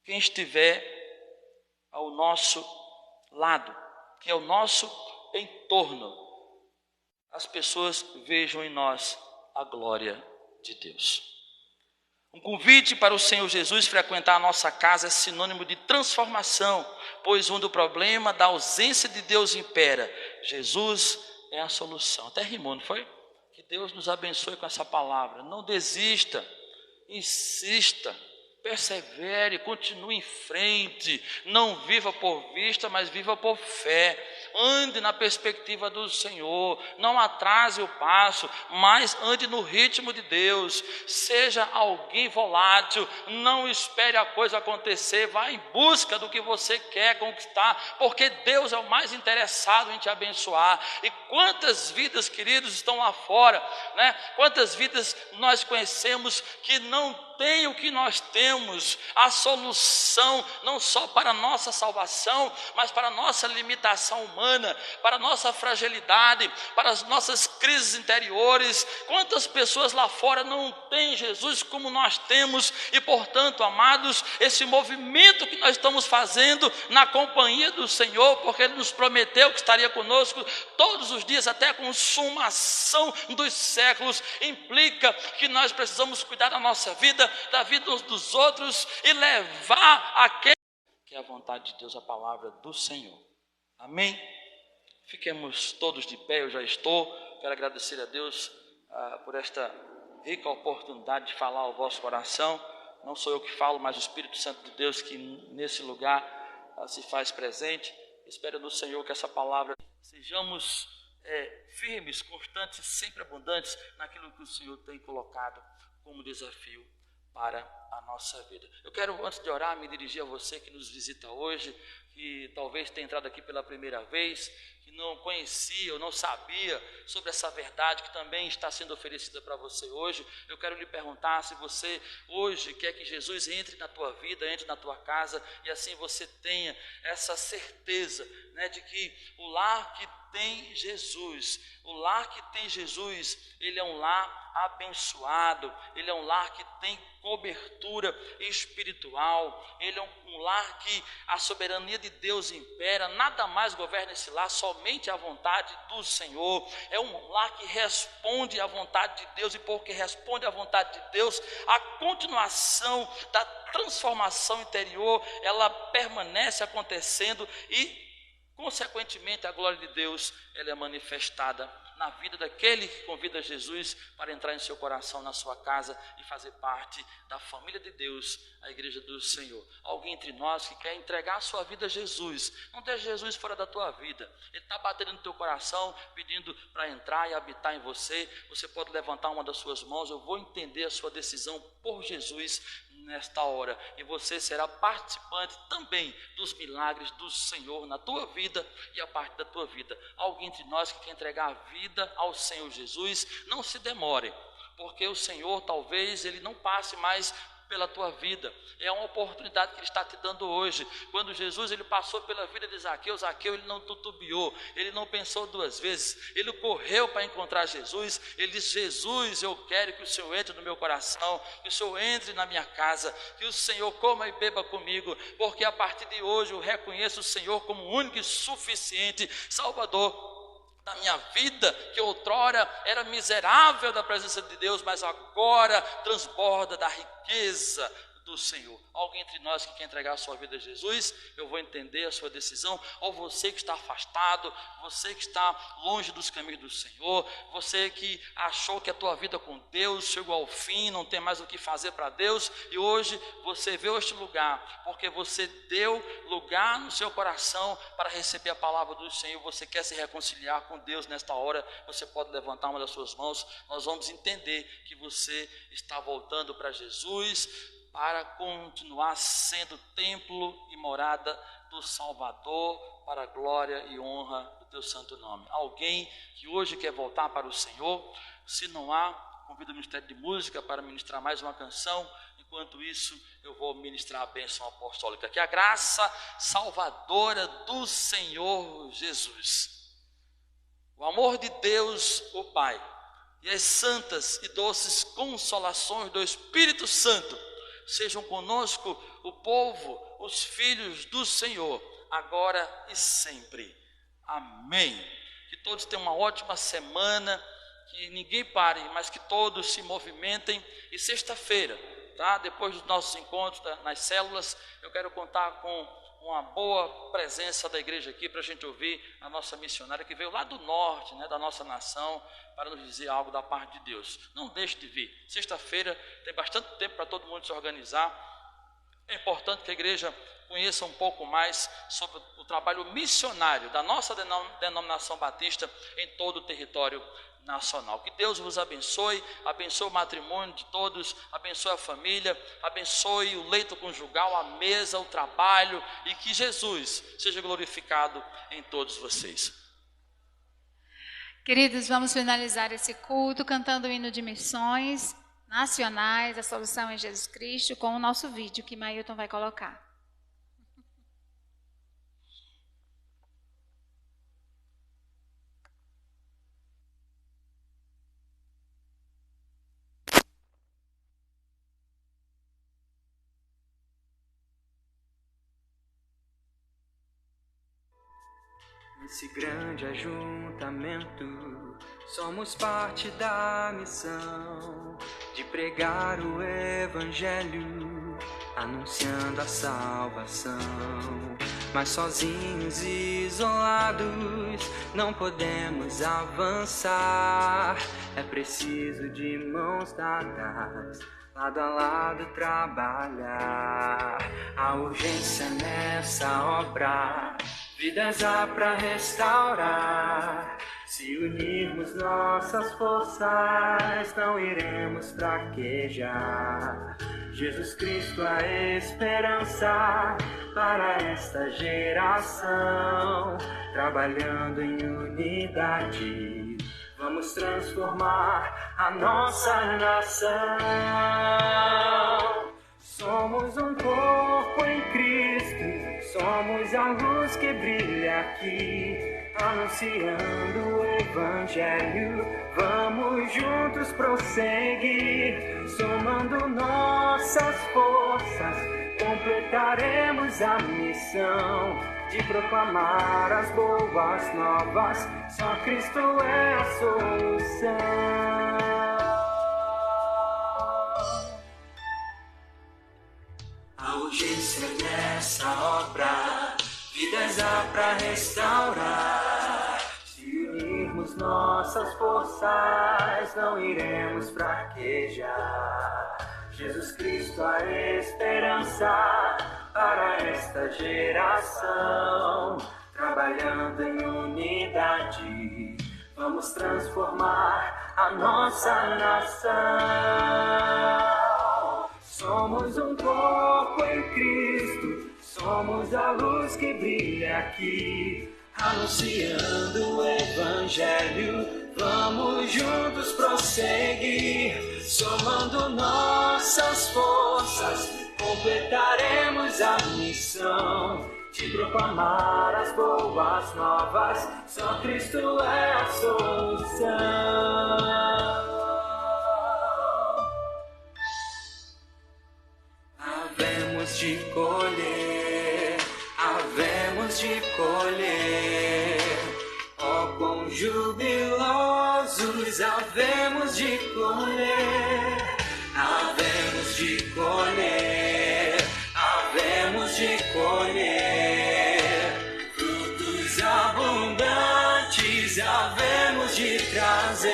quem estiver ao nosso lado, que é o nosso entorno, as pessoas vejam em nós a glória de Deus. Um convite para o Senhor Jesus frequentar a nossa casa é sinônimo de transformação, pois onde o problema da ausência de Deus impera, Jesus é a solução. Até rimou, não foi? Que Deus nos abençoe com essa palavra. Não desista, insista, persevere, continue em frente. Não viva por vista, mas viva por fé. Ande na perspectiva do Senhor, não atrase o passo, mas ande no ritmo de Deus. Seja alguém volátil, não espere a coisa acontecer, vá em busca do que você quer conquistar, porque Deus é o mais interessado em te abençoar. E quantas vidas, queridos, estão lá fora, né? Quantas vidas nós conhecemos que não tem o que nós temos, a solução não só para a nossa salvação, mas para a nossa limitação humana, para a nossa fragilidade, para as nossas crises interiores. Quantas pessoas lá fora não têm Jesus como nós temos, e portanto, amados, esse movimento que nós estamos fazendo na companhia do Senhor, porque Ele nos prometeu que estaria conosco todos os dias até a consumação dos séculos, implica que nós precisamos cuidar da nossa vida, da vida uns dos outros, e levar aquele que é a vontade de Deus, a palavra do Senhor. Amém? Fiquemos todos de pé. Eu já estou. Quero agradecer a Deus por esta rica oportunidade de falar ao vosso coração. Não sou eu que falo, mas o Espírito Santo de Deus que nesse lugar se faz presente. Espero no Senhor que essa palavra sejamos firmes, constantes, sempre abundantes naquilo que o Senhor tem colocado como desafio para a nossa vida. Eu quero, antes de orar, me dirigir a você que nos visita hoje, que talvez tenha entrado aqui pela primeira vez, que não conhecia ou não sabia sobre essa verdade que também está sendo oferecida para você hoje. Eu quero lhe perguntar se você hoje quer que Jesus entre na tua vida, entre na tua casa, e assim você tenha essa certeza, né, de que o lar que tem Jesus, o lar que tem Jesus, ele é um lar abençoado, ele é um lar que tem cobertura espiritual, ele é um lar que a soberania de Deus impera, nada mais governa esse lar, somente a vontade do Senhor. É um lar que responde à vontade de Deus, e porque responde à vontade de Deus, a continuação da transformação interior, ela permanece acontecendo, e consequentemente a glória de Deus, ela é manifestada na vida daquele que convida Jesus para entrar em seu coração, na sua casa, e fazer parte da família de Deus, a igreja do Senhor. Alguém entre nós que quer entregar a sua vida a Jesus, não deixe Jesus fora da tua vida. Ele está batendo no teu coração, pedindo para entrar e habitar em você. Você pode levantar uma das suas mãos. Eu vou entender a sua decisão por Jesus nesta hora, e você será participante também dos milagres do Senhor na tua vida e a parte da tua vida. Alguém entre nós que quer entregar a vida ao Senhor Jesus, não se demore, porque o Senhor talvez ele não passe mais pela tua vida. É uma oportunidade que Ele está te dando hoje. Quando Jesus ele passou pela vida de Zaqueu, Zaqueu ele não titubeou, ele não pensou duas vezes, ele correu para encontrar Jesus. Ele disse: Jesus, eu quero que o Senhor entre no meu coração, que o Senhor entre na minha casa, que o Senhor coma e beba comigo, porque a partir de hoje eu reconheço o Senhor como o único e suficiente Salvador da minha vida, que outrora era miserável da presença de Deus, mas agora transborda da riqueza do Senhor. Alguém entre nós que quer entregar a sua vida a Jesus, eu vou entender a sua decisão. Ou você que está afastado, você que está longe dos caminhos do Senhor, você que achou que a tua vida com Deus chegou ao fim, não tem mais o que fazer para Deus, e hoje você veio a este lugar, porque você deu lugar no seu coração para receber a palavra do Senhor. Você quer se reconciliar com Deus nesta hora, você pode levantar uma das suas mãos. Nós vamos entender que você está voltando para Jesus, para continuar sendo templo e morada do Salvador, para a glória e honra do teu santo nome. Alguém que hoje quer voltar para o Senhor, se não há, convido o Ministério de Música para ministrar mais uma canção. Enquanto isso, eu vou ministrar a bênção apostólica. Que a graça salvadora do Senhor Jesus, o amor de Deus, o Pai, e as santas e doces consolações do Espírito Santo sejam conosco, o povo, os filhos do Senhor, agora e sempre. Amém. Que todos tenham uma ótima semana, que ninguém pare, mas que todos se movimentem. E sexta-feira, tá? Depois dos nossos encontros nas células, eu quero contar com uma boa presença da igreja aqui para a gente ouvir a nossa missionária que veio lá do norte, né, da nossa nação, para nos dizer algo da parte de Deus. Não deixe de vir. Sexta-feira tem bastante tempo para todo mundo se organizar. É importante que a igreja conheça um pouco mais sobre o trabalho missionário da nossa denominação batista em todo o território nacional. Que Deus vos abençoe, abençoe o matrimônio de todos, abençoe a família, abençoe o leito conjugal, a mesa, o trabalho, e que Jesus seja glorificado em todos vocês. Queridos, vamos finalizar esse culto cantando o hino de missões nacionais, a solução é Jesus Cristo, com o nosso vídeo que Mailton vai colocar. Nesse grande ajuntamento, somos parte da missão de pregar o Evangelho, anunciando a salvação. Mas sozinhos e isolados não podemos avançar. É preciso de mãos dadas, lado a lado trabalhar. A urgência nessa obra, vidas há para restaurar. Se unirmos nossas forças, não iremos fraquejar. Jesus Cristo, a esperança para esta geração. Trabalhando em unidade, vamos transformar a nossa nação. Somos um corpo em Cristo, somos a luz que brilha aqui, anunciando o Evangelho. Vamos juntos prosseguir, somando nossas forças, completaremos a missão de proclamar as boas novas. Só Cristo é a solução. A urgência nessa obra, vidas há para restaurar. Se unirmos nossas forças, não iremos fraquejar. Jesus Cristo, a esperança para esta geração. Trabalhando em unidade, vamos transformar a nossa nação. Somos um corpo em Cristo, somos a luz que brilha aqui, anunciando o Evangelho. Vamos juntos prosseguir, somando nossas forças, completaremos a missão de proclamar as boas novas. Só Cristo é a solução. Havemos de colher, havemos de colher. Oh, quão jubilosos havemos de colher, havemos de colher, havemos de colher. Frutos abundantes havemos de trazer.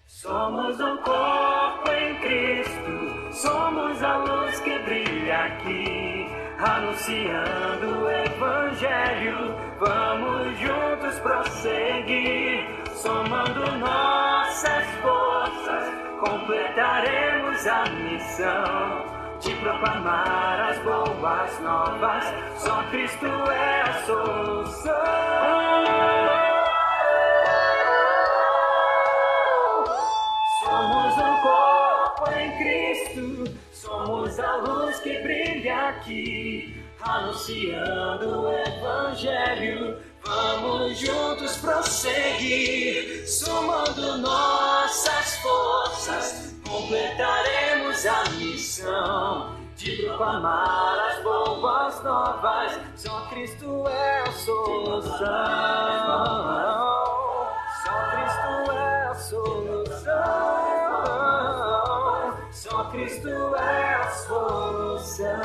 Somos um corpo em Cristo, somos a luz que brilha aqui, anunciando o Evangelho. Vamos juntos prosseguir, somando nossas forças, completaremos a missão de proclamar as boas novas. Só Cristo é a solução. Cristo, somos a luz que brilha aqui, anunciando o Evangelho. Vamos juntos prosseguir, somando nossas forças, completaremos a missão de proclamar as boas novas. Só Cristo é a solução. Só Cristo é a solução. Só Cristo é a solução.